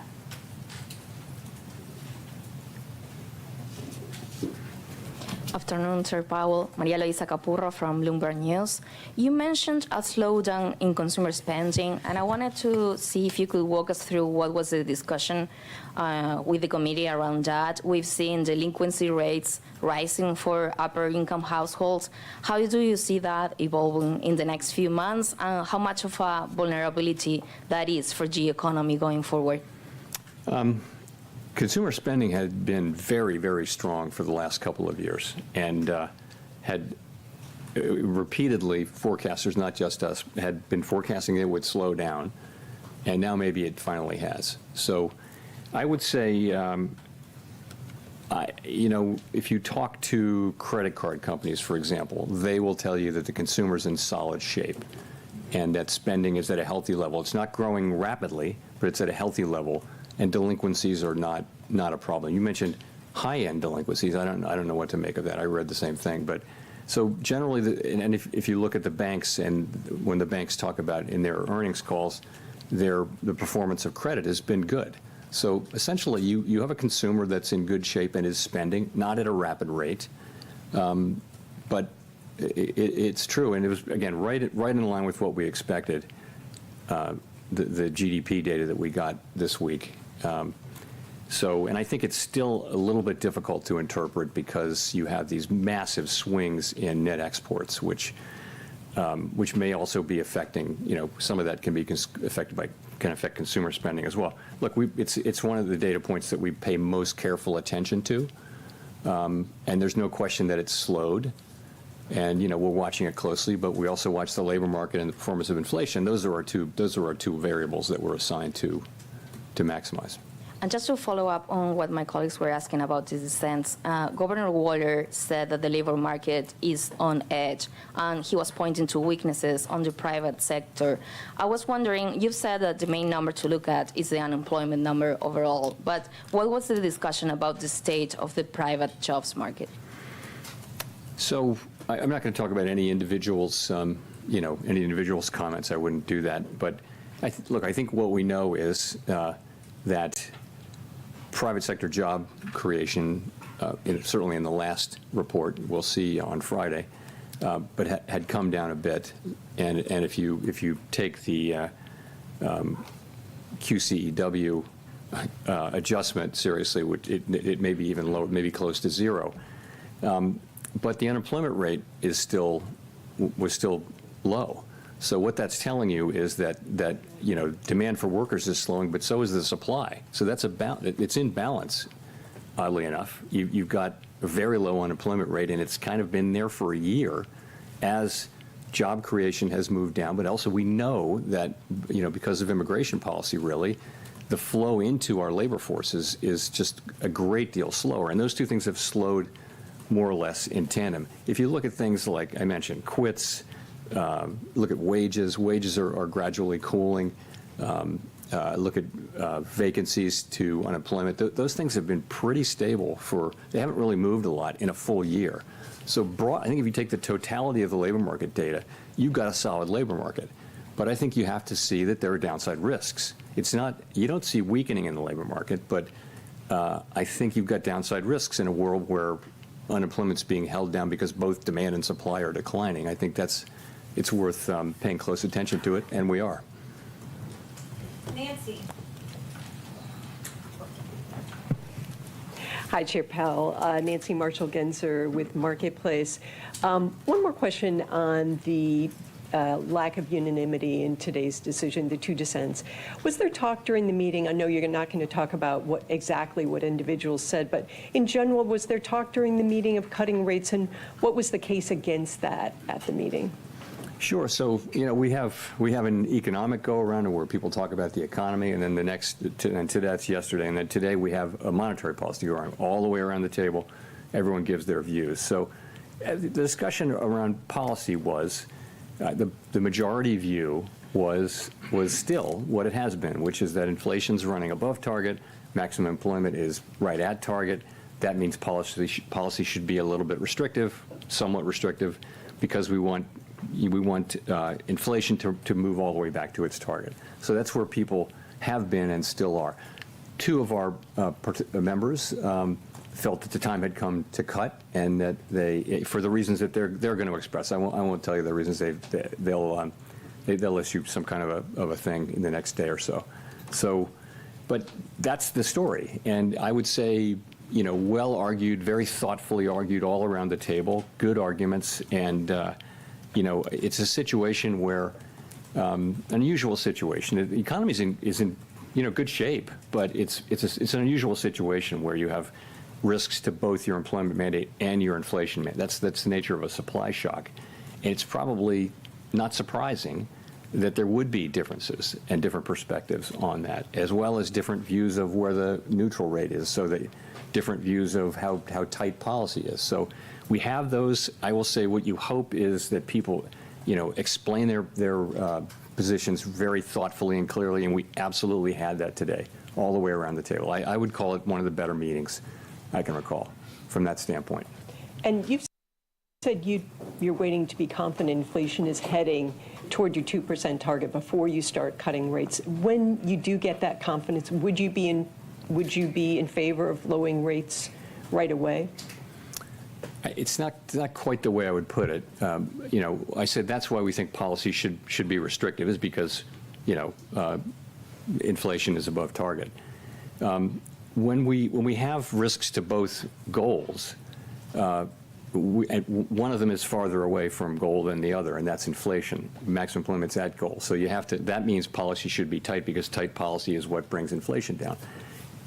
[SPEAKER 17] Afternoon, Sir Powell. Maria Luisa Capurro from Bloomberg News. You mentioned a slowdown in consumer spending, and I wanted to see if you could walk us through what was the discussion with the committee around that. We've seen delinquency rates rising for upper-income households. How do you see that evolving in the next few months, and how much of a vulnerability that is for the economy going forward?
[SPEAKER 3] Consumer spending had been very, very strong for the last couple of years, and had repeatedly, forecasters, not just us, had been forecasting it would slow down, and now maybe it finally has. So I would say, if you talk to credit card companies, for example, they will tell you that the consumer's in solid shape and that spending is at a healthy level. It's not growing rapidly, but it's at a healthy level. And delinquencies are not a problem. You mentioned high-end delinquencies. I don't know what to make of that. I read the same thing. But so generally, and if you look at the banks, and when the banks talk about in their earnings calls, the performance of credit has been good. So essentially, you have a consumer that's in good shape and is spending, not at a rapid rate, but it's true. And it was, again, right in line with what we expected. The GDP data that we got this week. And I think it's still a little bit difficult to interpret because you have these massive swings in net exports, which may also be affecting, some of that can affect consumer spending as well. Look, it's one of the data points that we pay most careful attention to, and there's no question that it's slowed. And we're watching it closely, but we also watch the labor market and the performance of inflation. Those are our two variables that we're assigned to maximize.
[SPEAKER 17] And just to follow up on what my colleagues were asking about this dissent, Governor Waller said that the labor market is on edge, and he was pointing to weaknesses on the private sector. I was wondering, you've said that the main number to look at is the unemployment number overall, but what was the discussion about the state of the private jobs market?
[SPEAKER 3] So I'm not going to talk about any individual's, any individual's comments. I wouldn't do that. But look, I think what we know is that private sector job creation, certainly in the last report we'll see on Friday, but had come down a bit. And if you take the QCEW adjustment seriously, it may be even lower, maybe close to zero. But the unemployment rate was still low. So what that's telling you is that demand for workers is slowing, but so is the supply. So it's in balance, oddly enough. You've got a very low unemployment rate, and it's kind of been there for a year as job creation has moved down. But also we know that because of immigration policy, really, the flow into our labor force is just a great deal slower. And those two things have slowed more or less in tandem. If you look at things like I mentioned, quits, look at wages. Wages are gradually cooling. Look at vacancies to unemployment. Those things have been pretty stable they haven't really moved a lot in a full year. So I think if you take the totality of the labor market data, you've got a solid labor market. But I think you have to see that there are downside risks. You don't see weakening in the labor market, but I think you've got downside risks in a world where unemployment's being held down because both demand and supply are declining. I think it's worth paying close attention to it, and we are.
[SPEAKER 13] Nancy.
[SPEAKER 18] Hi, Chair Powell. Nancy Marshall-Genzer with Marketplace. One more question on the lack of unanimity in today's decision, the two dissents. Was there talk during the meeting? I know you're not going to talk about exactly what individuals said, but in general, was there talk during the meeting of cutting rates, and what was the case against that at the meeting?
[SPEAKER 3] Sure. So we have an economic go around where people talk about the economy, and then that's yesterday, and then today we have a monetary policy go around all the way around the table. Everyone gives their views. So the discussion around policy was. The majority view was still what it has been, which is that inflation's running above target, maximum employment is right at target. That means policy should be a little bit restrictive, somewhat restrictive, because we want inflation to move all the way back to its target. So that's where people have been and still are. Two of our members felt that the time had come to cut, and that for the reasons that they're going to express. I won't tell you the reasons. They'll issue some kind of a thing in the next day or so. So, but that's the story, and I would say well argued, very thoughtfully argued all around the table, good arguments, and it's a situation where unusual situation. The economy is in good shape, but it's an unusual situation where you have risks to both your employment mandate and your inflation mandate. That's the nature of a supply shock. And it's probably not surprising that there would be differences and different perspectives on that, as well as different views of where the neutral rate is, so that different views of how tight policy is. So we have those. I will say what you hope is that people, explain their positions very thoughtfully and clearly, and we absolutely had that today, all the way around the table. I would call it one of the better meetings I can recall from that standpoint.
[SPEAKER 18] And you've said you're waiting to be confident inflation is heading toward your 2% target before you start cutting rates. When you do get that confidence, would you be in favor of lowering rates right away?
[SPEAKER 3] It's not quite the way I would put it. I said that's why we think policy should be restrictive, is because inflation is above target. When we have risks to both goals, one of them is farther away from goal than the other, and that's inflation. Maximum employment's at goal. So that means policy should be tight, because tight policy is what brings inflation down.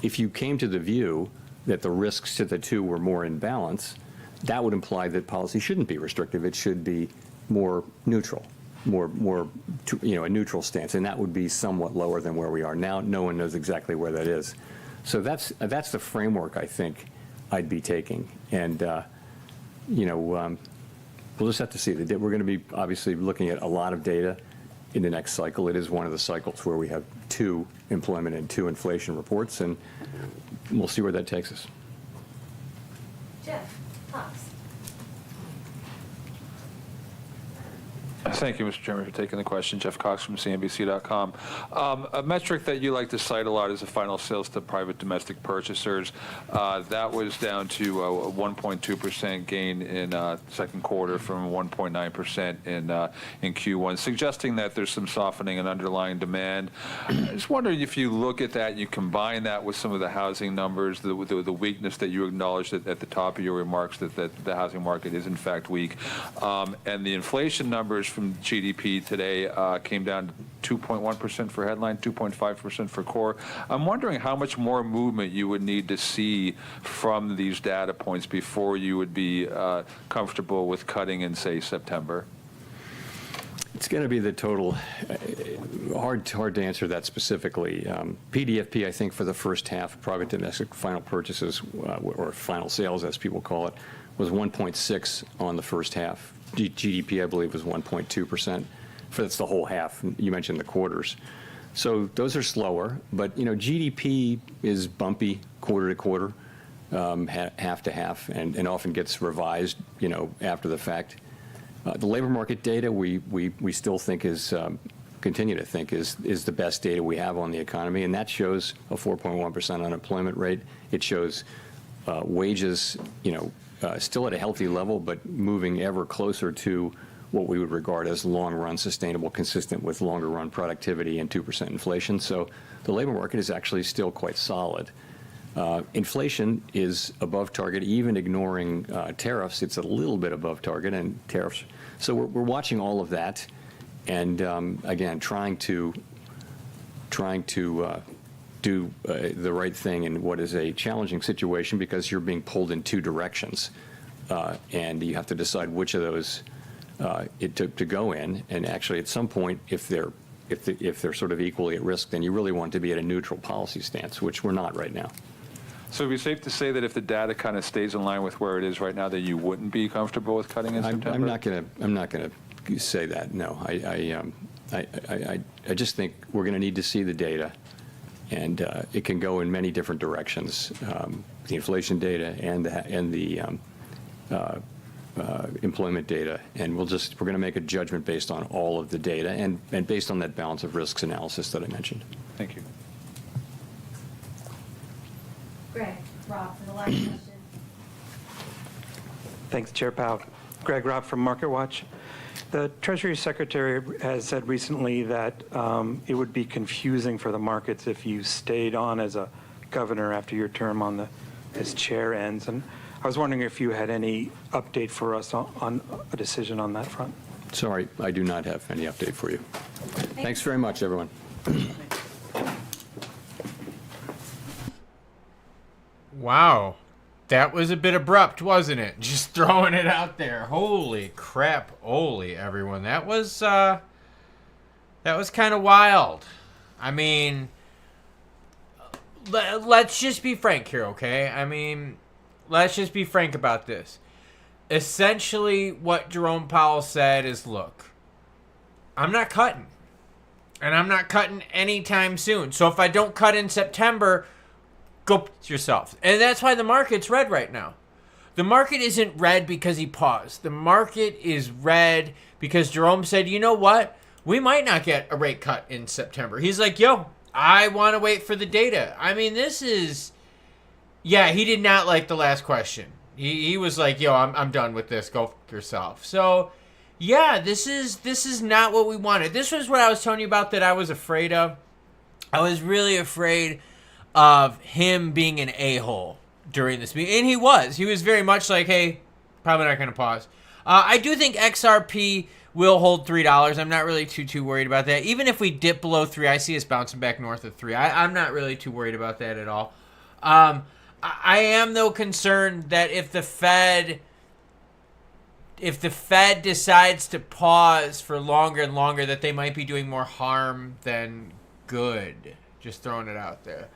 [SPEAKER 3] If you came to the view that the risks to the two were more in balance, that would imply that policy shouldn't be restrictive. It should be more neutral, a neutral stance, and that would be somewhat lower than where we are now. No one knows exactly where that is. So that's the framework I think I'd be taking. And, we'll just have to see. We're going to be obviously looking at a lot of data in the next cycle. It is one of the cycles where we have 2 employment and 2 inflation reports, and we'll see where that takes us.
[SPEAKER 13] Jeff Cox.
[SPEAKER 19] Thank you, Mr. Chairman, for taking the question. Jeff Cox from CNBC.com. A metric that you like to cite a lot is the final sales to private domestic purchasers. That was down to a 1.2% gain in second quarter from 1.9% in Q1, suggesting that there's some softening in underlying demand. I just wondering if you look at that and you combine that with some of the housing numbers, the weakness that you acknowledged at the top of your remarks that the housing market is in fact weak, and the inflation numbers from GDP today came down to 2.1% for headline, 2.5% for core. I'm wondering how much more movement you would need to see from these data points before you would be comfortable with cutting in, say, September.
[SPEAKER 3] It's going to be the total. Hard to answer that specifically. PDFP, I think, for the first half, private domestic final purchases, or final sales, as people call it, was 1.6 on the first half. GDP, I believe, was 1.2%. That's the whole half. You mentioned the quarters. So those are slower, but GDP is bumpy quarter to quarter, half to half, and often gets revised, after the fact. The labor market data we still think is continue to think is the best data we have on the economy, and that shows a 4.1% unemployment rate. It shows wages, still at a healthy level, but moving ever closer to what we would regard as long-run sustainable, consistent with longer-run productivity and 2% inflation. So the labor market is actually still quite solid. Inflation is above target, even ignoring tariffs. It's a little bit above target, and tariffs. So we're watching all of that, and again, trying to do the right thing in what is a challenging situation, because you're being pulled in 2 directions, and you have to decide which of those to go in. And actually, at some point, if they're sort of equally at risk, then you really want to be at a neutral policy stance, which we're not right now.
[SPEAKER 19] So it'd be safe to say that if the data kind of stays in line with where it is right now, that you wouldn't be comfortable with cutting in September?
[SPEAKER 3] I'm not going to say that. No, I just think we're going to need to see the data, and it can go in many different directions. The inflation data and the employment data, and we're going to make a judgment based on all of the data and based on that balance of risks analysis that I mentioned.
[SPEAKER 19] Thank you.
[SPEAKER 13] Greg, Rob, for the last question.
[SPEAKER 20] Thanks, Chair Powell. Greg Robb from MarketWatch. The Treasury Secretary has said recently that it would be confusing for the markets if you stayed on as a governor after your term as chair ends. And I was wondering if you had any update for us on a decision on that front.
[SPEAKER 3] Sorry, I do not have any update for you. Thanks very much, everyone.
[SPEAKER 2] Wow. That was a bit abrupt, wasn't it? Just throwing it out there. Holy crap, Oli, everyone. That was kind of wild. I mean, let's just be frank here, okay? I mean, let's just be frank about this. Essentially, what Jerome Powell said is, look, I'm not cutting. And I'm not cutting anytime soon. So if I don't cut in September, go yourself. And that's why the market's red right now. The market isn't red because he paused. The market is red because Jerome said, you know what? We might not get a rate cut in September. He's like, yo, I want to wait for the data. I mean, this is... Yeah, he did not like the last question. He was like, yo, I'm done with this. Go yourself. So, yeah, this is not what we wanted. This was what I was telling you about that I was afraid of. I was really afraid of him being an a-hole during this meeting. And he was. He was very much like, hey, probably not going to pause. I do think XRP will hold $3. I'm not really too worried about that. Even if we dip below 3, I see us bouncing back north of 3. I'm not really too worried about that at all. I am, though, concerned that if the Fed decides to pause for longer and longer, that they might be doing more harm than good. Just throwing it out there.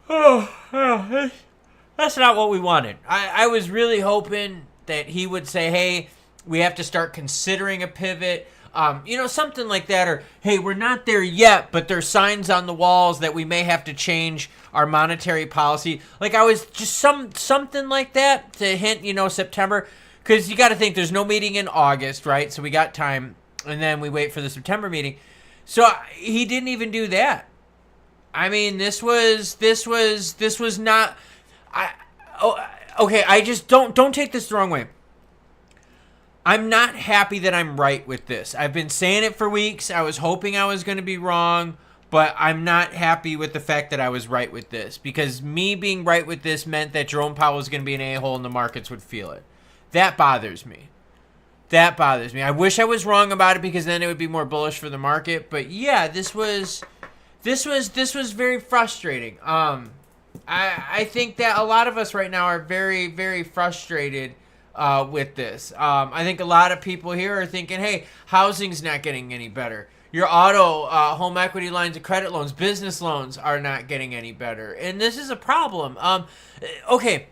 [SPEAKER 2] That's not what we wanted. I was really hoping that he would say, hey, we have to start considering a pivot. Something like that. Or, hey, we're not there yet, but there's signs on the walls that we may have to change our monetary policy. Like, I was just something like that to hint, September. Because you got to think there's no meeting in August, right? So we got time. And then we wait for the September meeting. So he didn't even do that. I mean, this was not... Okay, I just don't take this the wrong way. I'm not happy that I'm right with this. I've been saying it for weeks. I was hoping I was going to be wrong, but I'm not happy with the fact that I was right with this, because me being right with this meant that Jerome Powell was going to be an a-hole and the markets would feel it. That bothers me. I wish I was wrong about it, because then it would be more bullish for the market. But yeah, this was very frustrating. I think that a lot of us right now are very, very frustrated with this. I think a lot of people here are thinking, hey, housing's not getting any better. Your auto, home equity lines of credit loans, business loans are not getting any better. And this is a problem. Okay,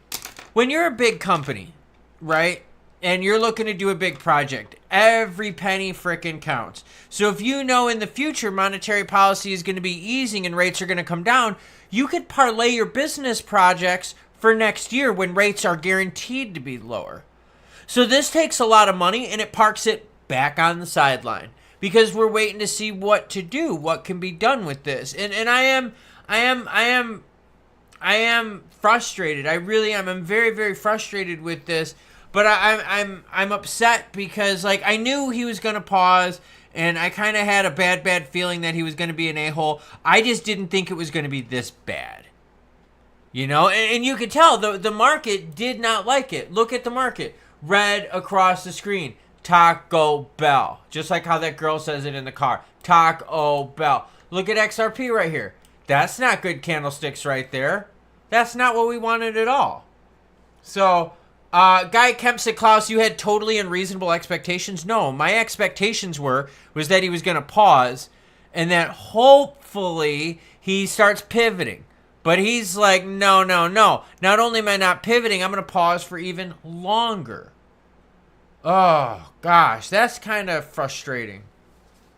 [SPEAKER 2] when you're a big company, right, and you're looking to do a big project, every penny frickin' counts. So if you know in the future monetary policy is going to be easing and rates are going to come down, you could parlay your business projects for next year when rates are guaranteed to be lower. So this takes a lot of money and it parks it back on the sideline, because we're waiting to see what to do, what can be done with this. And I am frustrated. I really am. I'm very, very frustrated with this. But I'm upset because, like, I knew he was going to pause, and I kind of had a bad feeling that he was going to be an a-hole. I just didn't think it was going to be this bad. And you could tell the market did not like it. Look at the market. Red across the screen. Taco Bell. Just like how that girl says it in the car. Taco Bell. Look at XRP right here. That's not good candlesticks right there. That's not what we wanted at all. So... Guy Kemp said, Klaus, you had totally unreasonable expectations. No, my expectations was that he was going to pause and that hopefully he starts pivoting. But he's like, no. Not only am I not pivoting, I'm going to pause for even longer. Oh, gosh, that's kind of frustrating.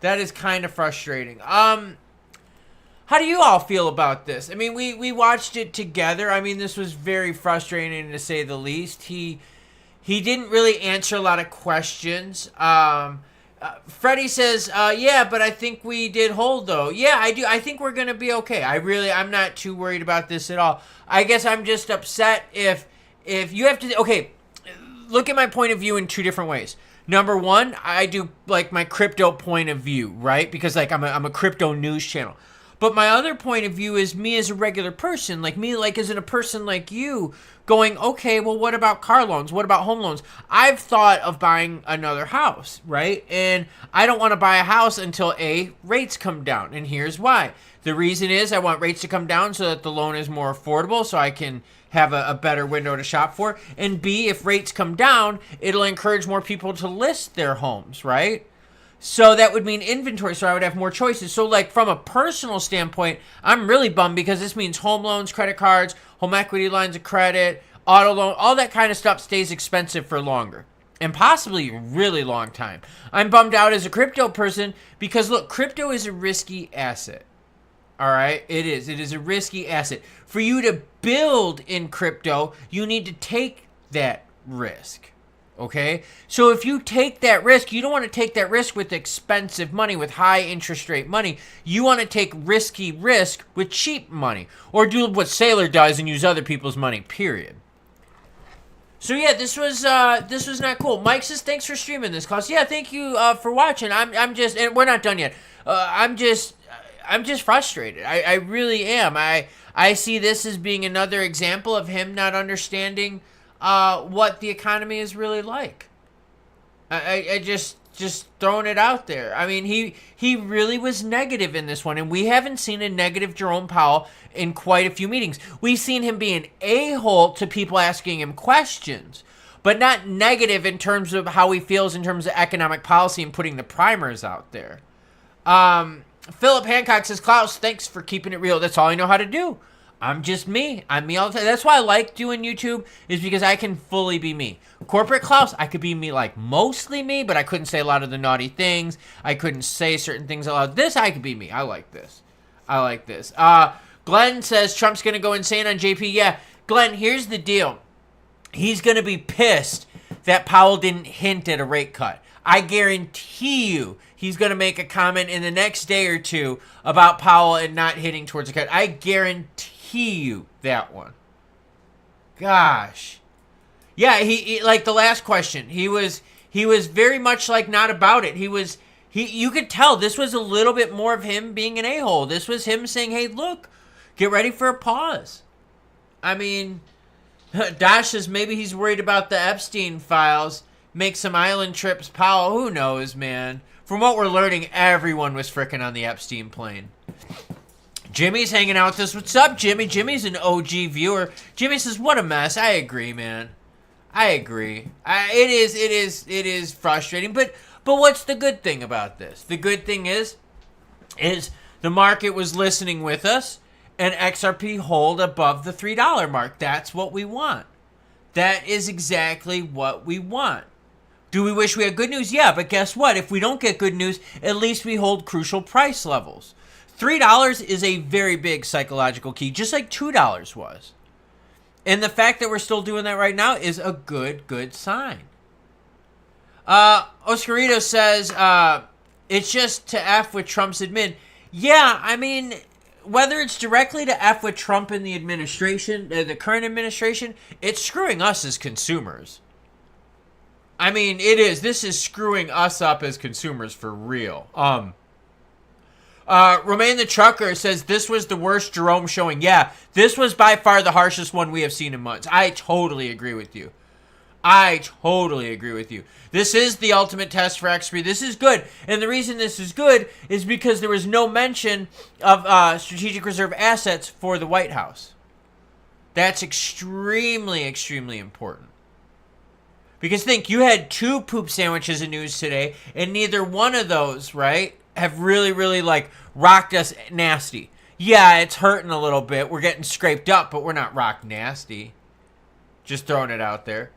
[SPEAKER 2] That is kind of frustrating. How do you all feel about this? I mean, we watched it together. I mean, this was very frustrating, to say the least. He didn't really answer a lot of questions. Freddie says, yeah, but I think we did hold, though. Yeah, I do. I think we're going to be okay. I'm not too worried about this at all. I guess I'm just upset if you have to... Okay, look at my point of view in two different ways. Number one, I do, like, my crypto point of view, right? Because, like, I'm a crypto news channel. But my other point of view is me as a regular person, like me, like as in a person like you, going, okay, well, what about car loans? What about home loans? I've thought of buying another house, right? And I don't want to buy a house until A, rates come down. And here's why. The reason is I want rates to come down so that the loan is more affordable, so I can have a better window to shop for. And B, if rates come down, it'll encourage more people to list their homes, right? So that would mean inventory, so I would have more choices. So, like, from a personal standpoint, I'm really bummed because this means home loans, credit cards, home equity lines of credit, auto loan, all that kind of stuff stays expensive for longer. And possibly a really long time. I'm bummed out as a crypto person because, look, crypto is a risky asset. All right? It is. It is a risky asset. For you to build in crypto, you need to take that risk. Okay? So if you take that risk, you don't want to take that risk with expensive money, with high interest rate money. You want to take risky risk with cheap money. Or do what Saylor does and use other people's money, period. So yeah, this was not cool. Mike says, thanks for streaming this, Klaus. Yeah, thank you for watching. I'm just, and we're not done yet. I'm just frustrated. I really am. I see this as being another example of him not understanding what the economy is really like. I just throwing it out there. I mean, he really was negative in this one, and we haven't seen a negative Jerome Powell in quite a few meetings. We've seen him be an a-hole to people asking him questions, but not negative in terms of how he feels in terms of economic policy and putting the primers out there. Philip Hancock says, Klaus, thanks for keeping it real. That's all I know how to do. I'm just me. I'm me all the time. That's why I like doing YouTube, is because I can fully be me. Corporate Klaus, I could be me, like mostly me, but I couldn't say a lot of the naughty things. I couldn't say certain things aloud. This, I could be me. I like this. I like this. Glenn says Trump's going to go insane on JP. Yeah, Glenn, here's the deal. He's going to be pissed that Powell didn't hint at a rate cut. I guarantee you he's going to make a comment in the next day or two about Powell and not hitting towards a cut. I guarantee you that one. Gosh. Yeah, he like the last question. He was very much like not about it. You could tell this was a little bit more of him being an a-hole. This was him saying, "Hey, look, get ready for a pause." I mean, Dash says maybe he's worried about the Epstein files. Make some island trips. Powell, who knows, man? From what we're learning, everyone was frickin' on the Epstein plane. Jimmy's hanging out with us. What's up, Jimmy? Jimmy's an OG viewer. Jimmy says, what a mess. I agree, man. I agree. It is frustrating. But what's the good thing about this? The good thing is the market was listening with us, and XRP hold above the $3 mark. That's what we want. That is exactly what we want. Do we wish we had good news? Yeah, but guess what? If we don't get good news, at least we hold crucial price levels. $3 is a very big psychological key, just like $2 was. And the fact that we're still doing that right now is a good sign. Oscarito says, it's just to F with Trump's admin. Yeah, I mean, whether it's directly to F with Trump and the administration, the current administration, it's screwing us as consumers. I mean, it is. This is screwing us up as consumers for real. Romain the Trucker says this was the worst Jerome showing. Yeah, this was by far the harshest one we have seen in months. I totally agree with you. This is the ultimate test for XP. This is good. And the reason this is good is because there was no mention of strategic reserve assets for the White House. That's extremely important. Because think, you had 2 poop sandwiches in news today, and neither one of those, right, have really like rocked us nasty. Yeah, it's hurting a little bit. We're getting scraped up, but we're not rock nasty. Just throwing it out there.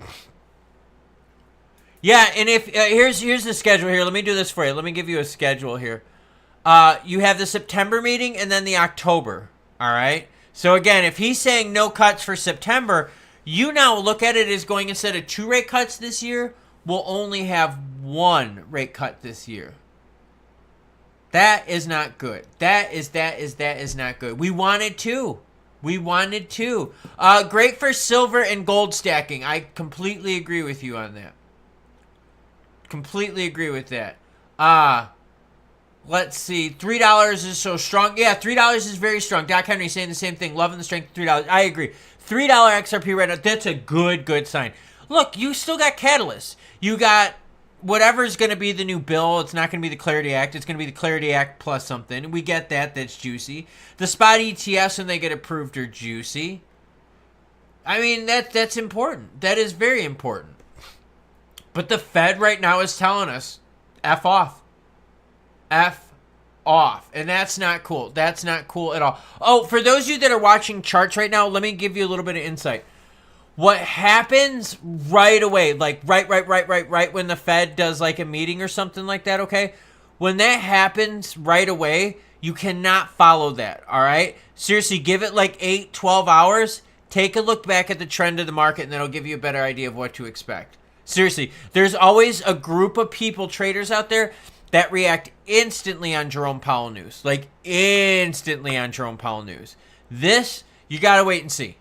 [SPEAKER 2] Yeah, and if here's the schedule here. Let me do this for you. Let me give you a schedule here. You have the September meeting and then the October. All right. So again, if he's saying no cuts for September, you now look at it as going, instead of 2 rate cuts this year, we'll only have 1 rate cut this year. That is not good. That is not good. We wanted 2. Great for silver and gold stacking. I completely agree with you on that. Completely agree with that. Let's see. $3 is so strong. Yeah, $3 is very strong. Doc Henry saying the same thing. Loving the strength of $3. I agree. $3 XRP right now. That's a good sign. Look, you still got catalysts. You got whatever's going to be the new bill. It's not going to be the Clarity Act. It's going to be the Clarity Act plus something. We get that. That's juicy. The spot ETFs, when they get approved, are juicy. I mean, that's important. That is very important. But the Fed right now is telling us, F off. F off. And that's not cool. That's not cool at all. Oh, for those of you that are watching charts right now, let me give you a little bit of insight. What happens right away, like right when the Fed does like a meeting or something like that, okay? When that happens right away, you cannot follow that, all right? Seriously, give it like 8-12 hours. Take a look back at the trend of the market, and that'll give you a better idea of what to expect. Seriously, there's always a group of people, traders out there, that react instantly on Jerome Powell news. Like, instantly on Jerome Powell news. This, you got to wait and see.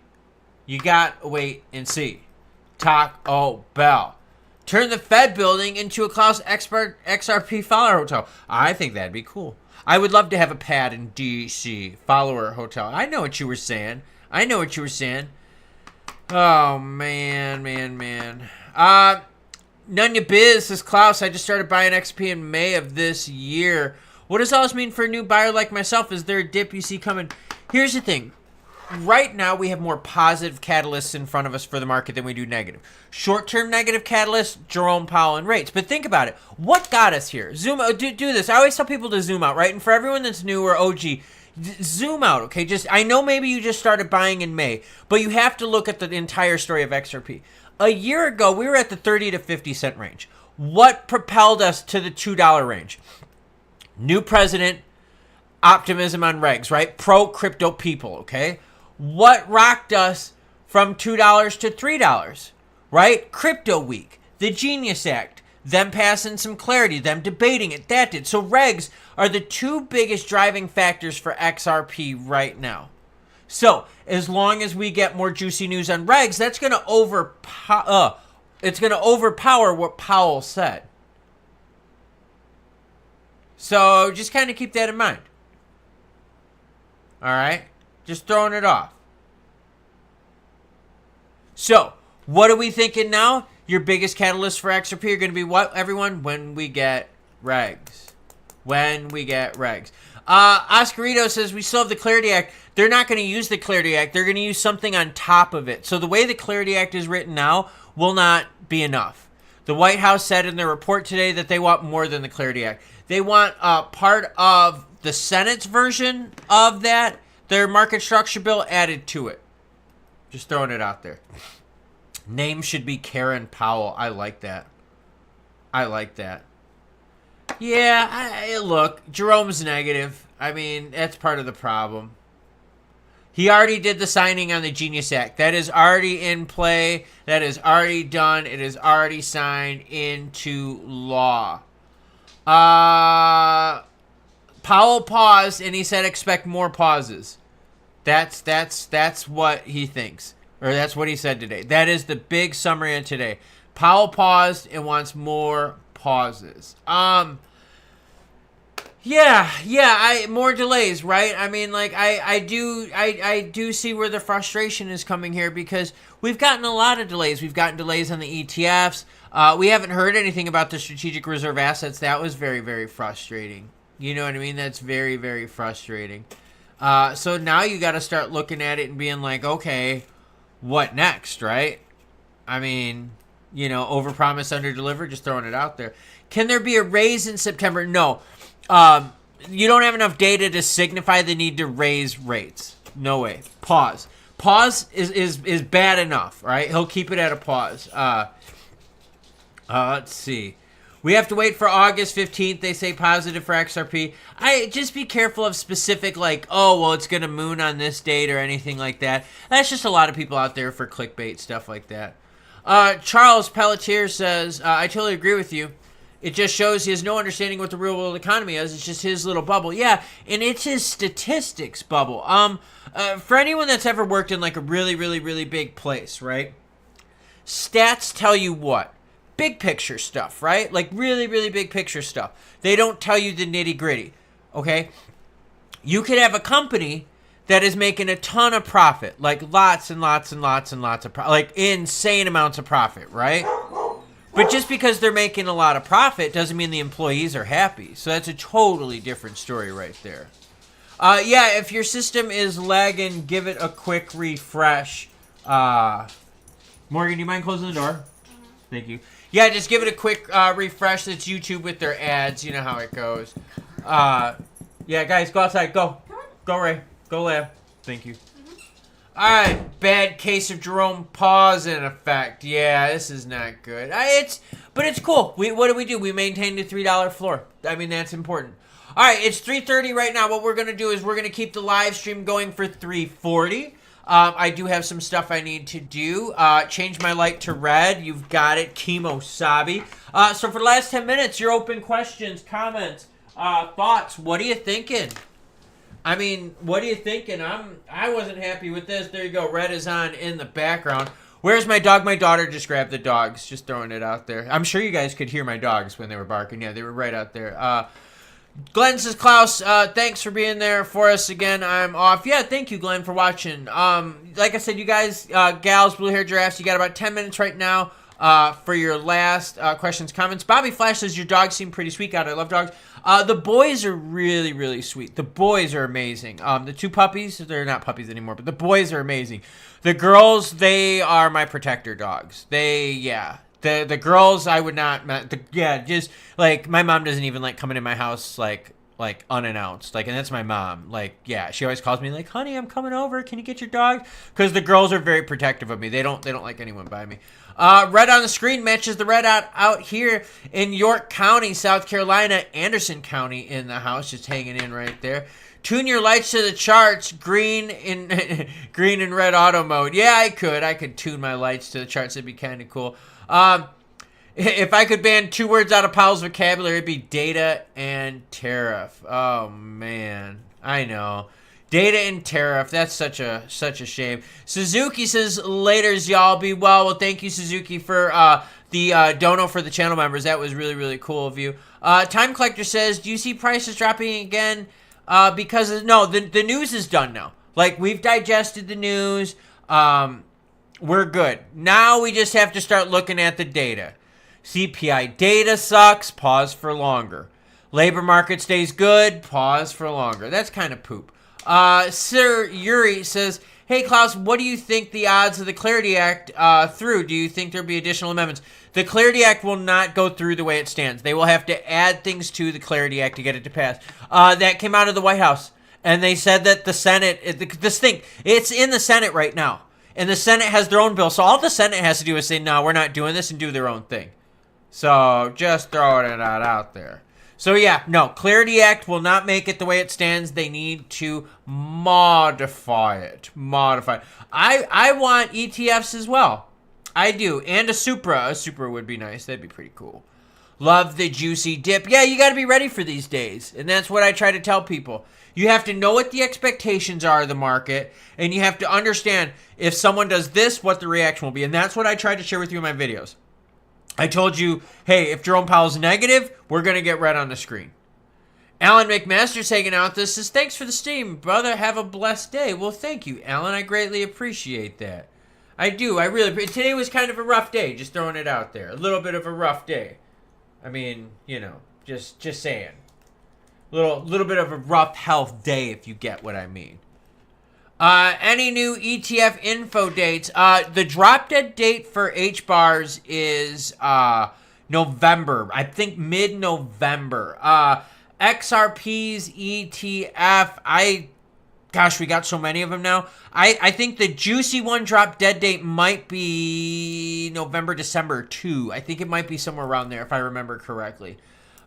[SPEAKER 2] You got to wait and see. Taco Bell. Turn the Fed building into a Klaus XRP follower hotel. I think that'd be cool. I would love to have a pad in D.C. follower hotel. I know what you were saying. Oh, man. Nunya Biz says, Klaus, I just started buying XP in May of this year. What does all this mean for a new buyer like myself? Is there a dip you see coming? Here's the thing. Right now, we have more positive catalysts in front of us for the market than we do negative. Short-term negative catalysts, Jerome Powell and rates. But think about it. What got us here? Zoom out. Do this. I always tell people to zoom out, right? And for everyone that's new or OG, Zoom out, okay? I know maybe you just started buying in May, but you have to look at the entire story of XRP. A year ago, we were at the 30 to 50 cent range. What propelled us to the $2 range? New president, optimism on regs, right? Pro-crypto people, okay? What rocked us from $2 to $3, right? Crypto week, the Genius Act, them passing some clarity, them debating it, that did. So regs are the two biggest driving factors for XRP right now. So as long as we get more juicy news on regs, that's going to overpower what Powell said. So just kind of keep that in mind. All right? Just throwing it off. So, what are we thinking now? Your biggest catalyst for XRP are going to be what, everyone? When we get regs. When we get regs. Oscarito says we still have the Clarity Act. They're not going to use the Clarity Act. They're going to use something on top of it. So the way the Clarity Act is written now will not be enough. The White House said in their report today that they want more than the Clarity Act. They want part of the Senate's version of that, their market structure bill, added to it. Just throwing it out there. Name should be Karen Powell. I like that. I like that. Yeah, look, Jerome's negative. I mean, that's part of the problem. He already did the signing on the Genius Act. That is already in play. That is already done. It is already signed into law. Powell paused, and he said expect more pauses. That's what he thinks. Or that's what he said today. That is the big summary of today. Powell paused and wants more pauses. More delays, right? I mean, like I do see where the frustration is coming here, because we've gotten a lot of delays. We've gotten delays on the ETFs. We haven't heard anything about the strategic reserve assets. That was very, very frustrating. You know what I mean? That's very, very frustrating. So now you got to start looking at it and being like, okay, what next, right? I mean, overpromise, underdeliver, just throwing it out there. Can there be a raise in September? No. You don't have enough data to signify the need to raise rates. No way. Pause. Pause is bad enough, right? He'll keep it at a pause. Let's see. We have to wait for August 15th. They say positive for XRP. Just be careful of specific, like, oh, well, it's going to moon on this date or anything like that. That's just a lot of people out there for clickbait, stuff like that. Charles Pelletier says, I totally agree with you. It just shows he has no understanding what the real world economy is. It's just his little bubble. Yeah, and it's his statistics bubble. For anyone that's ever worked in like a really, really, really big place, right? Stats tell you what? Big picture stuff, right? Like really, really big picture stuff. They don't tell you the nitty gritty, okay? You could have a company that is making a ton of profit, like lots and lots and lots and lots of profit, like insane amounts of profit, right? But just because they're making a lot of profit doesn't mean the employees are happy. So that's a totally different story right there. Yeah, if your system is lagging, give it a quick refresh. Morgan, do you mind closing the door? Thank you. Yeah, just give it a quick refresh. It's YouTube with their ads. You know how it goes. Yeah, guys, go outside. Go. Go, Ray. Go, Lab. Thank you. All right, bad case of Jerome pause in effect. Yeah, this is not good. But it's cool. What do? We maintained the $3 floor. I mean, that's important. All right, it's 3:30 right now. What we're going to do is we're going to keep the live stream going for 3:40. I do have some stuff I need to do. Change my light to red. You've got it. Kimo Sabi. So for the last 10 minutes, your open questions, comments, thoughts. What are you thinking? I mean, what are you thinking? I wasn't happy with this. There you go. Red is on in the background. Where's my dog? My daughter just grabbed the dogs. Just throwing it out there. I'm sure you guys could hear my dogs when they were barking. Yeah, they were right out there. Glenn says, Klaus, thanks for being there for us again. I'm off. Yeah, thank you, Glenn, for watching. Like I said, you guys, gals, blue hair giraffes, you got about 10 minutes right now for your last questions, comments. Bobby Flash says, your dogs seem pretty sweet. God, I love dogs. The boys are really, really sweet. The boys are amazing. The two puppies, they're not puppies anymore, but the boys are amazing. The girls, they are my protector dogs. The girls, I would not, just, like, my mom doesn't even like coming in my house, like like unannounced. Like, and that's my mom. Like, yeah, she always calls me like, honey, I'm coming over. Can you get your dog? Because the girls are very protective of me. They don't like anyone by me. Red on the screen matches the red out here in York County, South Carolina. Anderson County in the house, just hanging in right there. Tune your lights to the charts. Green in green and red auto mode. Yeah, I could tune my lights to the charts. It'd be kind of cool. If I could ban 2 words out of Powell's vocabulary, it'd be data and tariff. Oh man, I know. Data and tariff. That's such a shame. Suzuki says, "Laters, y'all. Be well." Well, thank you, Suzuki, for the dono for the channel members. That was really, really cool of you. Time Collector says, "Do you see prices dropping again?" Because no, the news is done now. Like, we've digested the news. We're good. Now we just have to start looking at the data. CPI data sucks. Pause for longer. Labor market stays good. Pause for longer. That's kind of poop. Sir Yuri says, "Hey Klaus, what do you think the odds of the Clarity Act through? Do you think there'll be additional amendments?" The Clarity Act will not go through the way it stands. They will have to add things to the Clarity Act to get it to pass. That came out of the White House, and they said that the Senate, it's in the Senate right now, and the Senate has their own bill. So all the Senate has to do is say, "No, we're not doing this," and do their own thing. So just throwing it out there. So yeah, no, Clarity Act will not make it the way it stands. They need to modify it. I want ETFs as well. I do. And a Supra. A Supra would be nice. That'd be pretty cool. Love the juicy dip. Yeah, you got to be ready for these days. And that's what I try to tell people. You have to know what the expectations are of the market. And you have to understand if someone does this, what the reaction will be. And that's what I tried to share with you in my videos. I told you, hey, if Jerome Powell's negative, we're going to get red on the screen. Alan McMaster's hanging out with us. Says, "Thanks for the stream, brother. Have a blessed day." Well, thank you, Alan. I greatly appreciate that. I do. I really appreciate. Today was kind of a rough day, just throwing it out there. A little bit of a rough day. I mean, you know, just saying. Little bit of a rough health day, if you get what I mean. Any new ETF info dates? The drop dead date for H-bars is November. I think mid-November. XRP's ETF. Gosh, we got so many of them now. I think the juicy one drop dead date might be November, December 2. I think it might be somewhere around there if I remember correctly.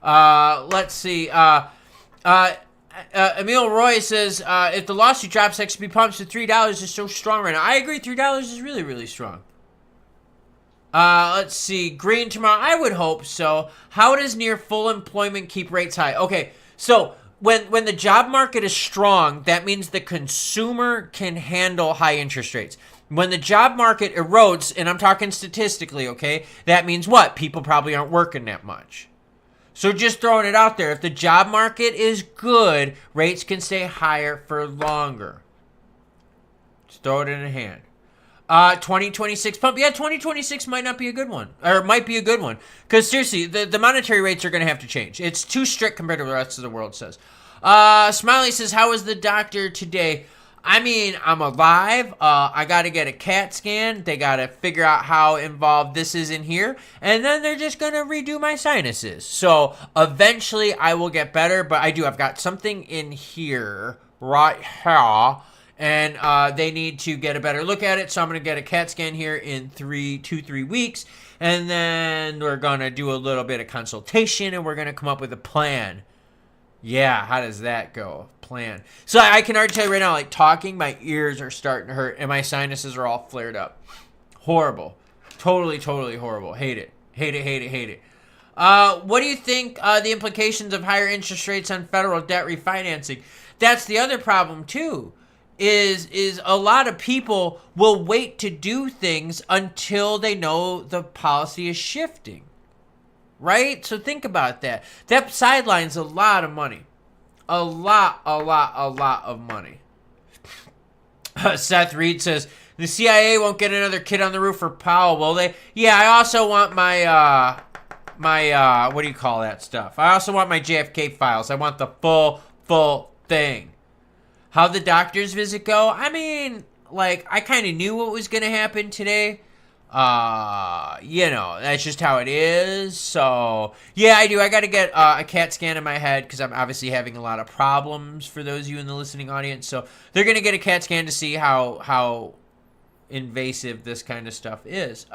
[SPEAKER 2] Let's see. Emil Roy says, if the lawsuit drops, XP pumps to $3 is so strong right now. I agree, $3 is really, really strong. Let's see. Green tomorrow. I would hope so. How does near full employment keep rates high? Okay, so when the job market is strong, that means the consumer can handle high interest rates. When the job market erodes, and I'm talking statistically, okay, that means what? People probably aren't working that much. So just throwing it out there, if the job market is good, rates can stay higher for longer. Just throw it in a hand. 2026 pump. Yeah, 2026 might not be a good one. Or might be a good one. Because seriously, the monetary rates are going to have to change. It's too strict compared to the rest of the world, says. Smiley says, "How is the doctor today?" I mean, I'm alive. I got to get a CAT scan. They got to figure out how involved this is in here. And then they're just going to redo my sinuses. So eventually I will get better. But I've got something in here right here. And they need to get a better look at it. So I'm going to get a CAT scan here in 3 weeks. And then we're going to do a little bit of consultation. And we're going to come up with a plan. Yeah, how does that go? Plan. So I can already tell you right now, like talking, my ears are starting to hurt and my sinuses are all flared up. Horrible. Totally horrible. Hate it. What do you think the implications of higher interest rates on federal debt refinancing? That's the other problem too, is a lot of people will wait to do things until they know the policy is shifting. Right? So think about that. That sidelines a lot of money. A lot of money. Seth Reed says, the CIA won't get another kid on the roof for Powell, will they? Yeah, I also want my what do you call that stuff? I also want my JFK files. I want the full thing. How'd the doctor's visit go? I mean, like, I kind of knew what was going to happen today. That's just how it is. So, yeah, I do. I got to get a CAT scan in my head because I'm obviously having a lot of problems for those of you in the listening audience. So they're going to get a CAT scan to see how invasive this kind of stuff is.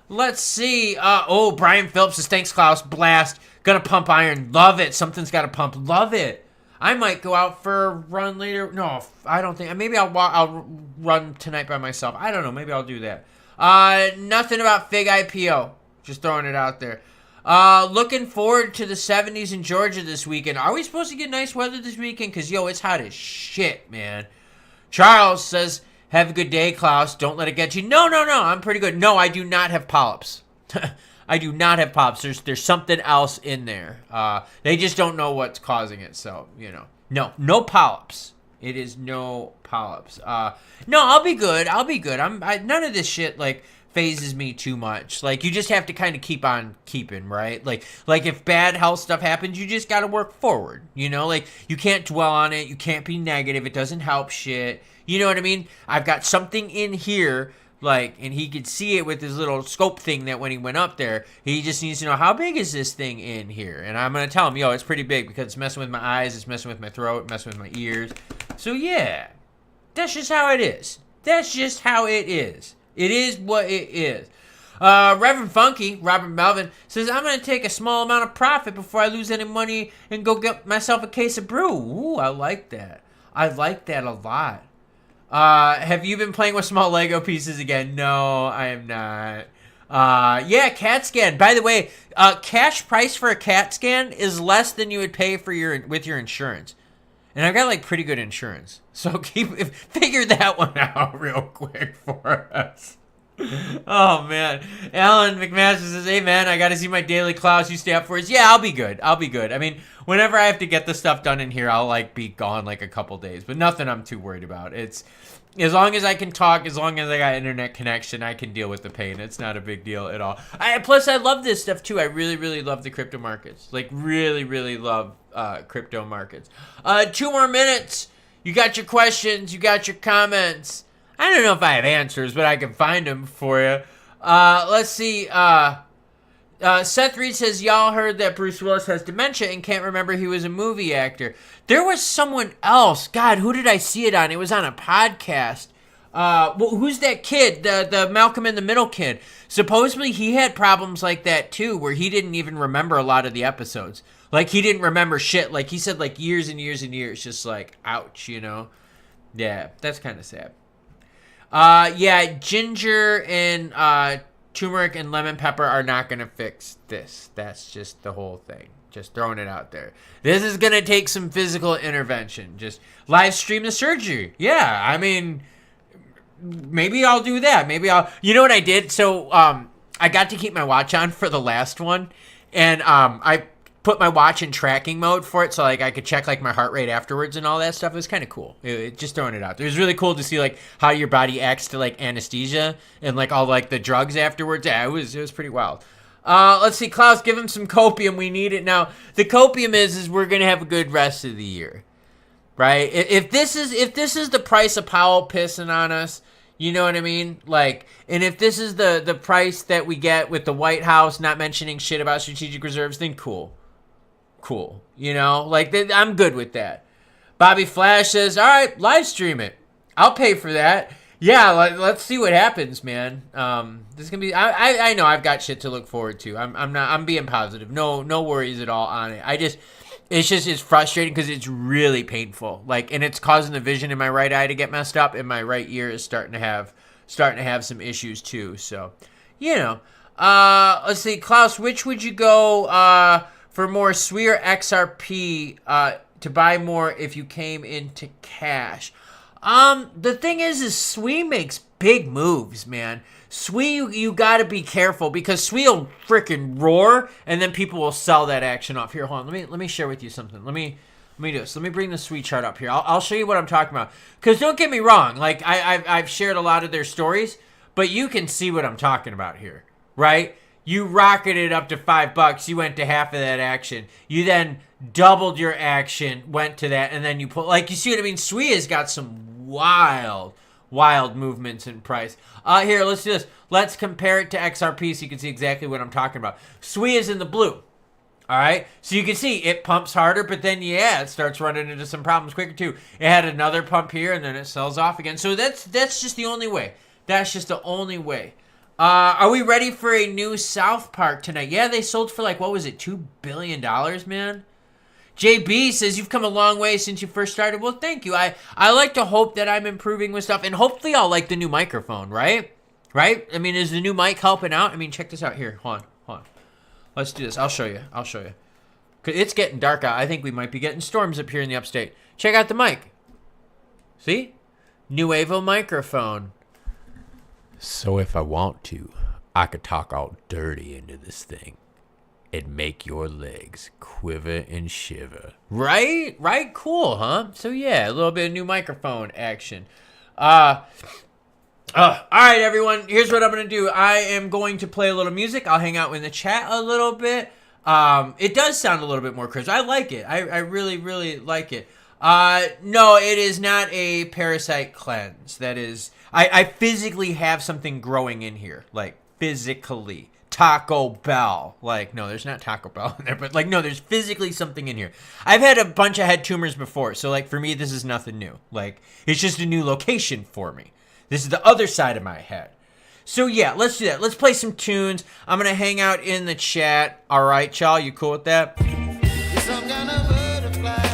[SPEAKER 2] Let's see. Brian Phillips says, thanks, Klaus. Blast. Gonna pump iron. Love it. Something's got to pump. Love it. I might go out for a run later. No, I don't think. Maybe I'll run tonight by myself. I don't know. Maybe I'll do that. Nothing about Fig IPO. Just throwing it out there. Looking forward to the 70s in Georgia this weekend. Are we supposed to get nice weather this weekend? Because, it's hot as shit, man. Charles says, have a good day, Klaus. Don't let it get you. No. I'm pretty good. No, I do not have polyps. I do not have polyps. There's something else in there. They just don't know what's causing it. So, no polyps. It is no polyps. No, I'll be good. None of this shit phases me too much. You just have to kind of keep on keeping, right? Like if bad health stuff happens, you just got to work forward. You can't dwell on it. You can't be negative. It doesn't help shit. You know what I mean? I've got something in here. And he could see it with his little scope thing that when he went up there, he just needs to know how big is this thing in here. And I'm going to tell him, it's pretty big because it's messing with my eyes, it's messing with my throat, messing with my ears. So yeah, that's just how it is. It is what it is. Reverend Funky, Robert Melvin, says, I'm going to take a small amount of profit before I lose any money and go get myself a case of brew. Ooh, I like that. I like that a lot. Have you been playing with small Lego pieces again? No, I am not. Yeah, CAT scan. By the way, cash price for a CAT scan is less than you would pay with your insurance. And I've got pretty good insurance. So figure that one out real quick for us. Oh, man. Alan McMaster says, hey, man, I got to see my daily Klaus. You stay up for us? Yeah, I'll be good. I mean, whenever I have to get the stuff done in here, I'll, be gone, a couple days. But nothing I'm too worried about. It's, as long as I can talk, as long as I got internet connection, I can deal with the pain. It's not a big deal at all. Plus, I love this stuff, too. I really, really love the crypto markets. Really, really love crypto markets. 2 more minutes. You got your questions. You got your comments. I don't know if I have answers, but I can find them for you. Let's see. Seth Reed says, y'all heard that Bruce Willis has dementia and can't remember he was a movie actor. There was someone else. God, who did I see it on? It was on a podcast. Who's that kid? The Malcolm in the Middle kid. Supposedly he had problems like that too, where he didn't even remember a lot of the episodes. He didn't remember shit. He said years and years and years. Just ouch, Yeah, that's kind of sad. Yeah, ginger and turmeric and lemon pepper are not going to fix this. That's just the whole thing. Just throwing it out there. This is going to take some physical intervention. Just live stream the surgery. Yeah, I mean, maybe I'll do that. You know what I did? So, I got to keep my watch on for the last one. And, I put my watch in tracking mode for it, so I could check my heart rate afterwards and all that stuff. It was kind of cool. Just throwing it out there. It was really cool to see how your body acts to anesthesia and all the drugs afterwards. Yeah, it was pretty wild. Let's see, Klaus, give him some copium. We need it now. The copium is we're gonna have a good rest of the year, right? If this is the price of Powell pissing on us, you know what I mean? And if this is the price that we get with the White House not mentioning shit about strategic reserves, then cool. I'm good with that. Bobby Flash says, all right, live stream it. I'll pay for that. Yeah, let's see what happens, man. This is gonna be. I know I've got shit to look forward to. I'm being positive. No worries at all on it. It's frustrating because it's really painful. And it's causing the vision in my right eye to get messed up, and my right ear is starting to have some issues too. So, let's see, Klaus, which would you go for more SWE or XRP to buy more if you came into cash? The thing is SWE makes big moves, man. SWE, you gotta be careful because SWE will freaking roar and then people will sell that action off. Here, hold on. Let me share with you something. Let me do this. Let me bring the SWE chart up here. I'll show you what I'm talking about. Because don't get me wrong. I've shared a lot of their stories, but you can see what I'm talking about here, right? You rocketed up to $5. You went to half of that action. You then doubled your action, went to that, and then you put, you see what I mean? SWE has got some wild wild movements in price. Here, let's do this. Let's compare it to XRP so you can see exactly what I'm talking about. SWE is in the blue. All right, so you can see it pumps harder, but then, yeah, it starts running into some problems quicker, too. It had another pump here, and then it sells off again. So that's just the only way. That's just the only way. Are we ready for a new South Park tonight? Yeah, they sold for, like, what was it, $2 billion, man? JB says, you've come a long way since you first started. Well, thank you. I like to hope that I'm improving with stuff, and hopefully I'll like the new microphone, right? Right? I mean, is the new mic helping out? I mean, check this out. Here, hold on. Let's do this. I'll show you. 'Cause it's getting dark out. I think we might be getting storms up here in the upstate. Check out the mic. See? Nuevo microphone. So if I want to, I could talk all dirty into this thing and make your legs quiver and shiver. Right? Right? Cool, huh? So yeah, a little bit of new microphone action. All right, everyone. Here's what I'm going to do. I am going to play a little music. I'll hang out in the chat a little bit. It does sound a little bit more crisp. I like it. I really, really like it. No, it is not a parasite cleanse. That is, I physically have something growing in here. Like, physically. Taco Bell. Like, no, there's not Taco Bell in there, but like, no, there's physically something in here. I've had a bunch of head tumors before, so like, for me, this is nothing new. Like, it's just a new location for me. This is the other side of my head. So yeah, let's do that. Let's play some tunes. I'm going to hang out in the chat. All right, y'all, you cool with that?
[SPEAKER 1] You're some kind of butterfly.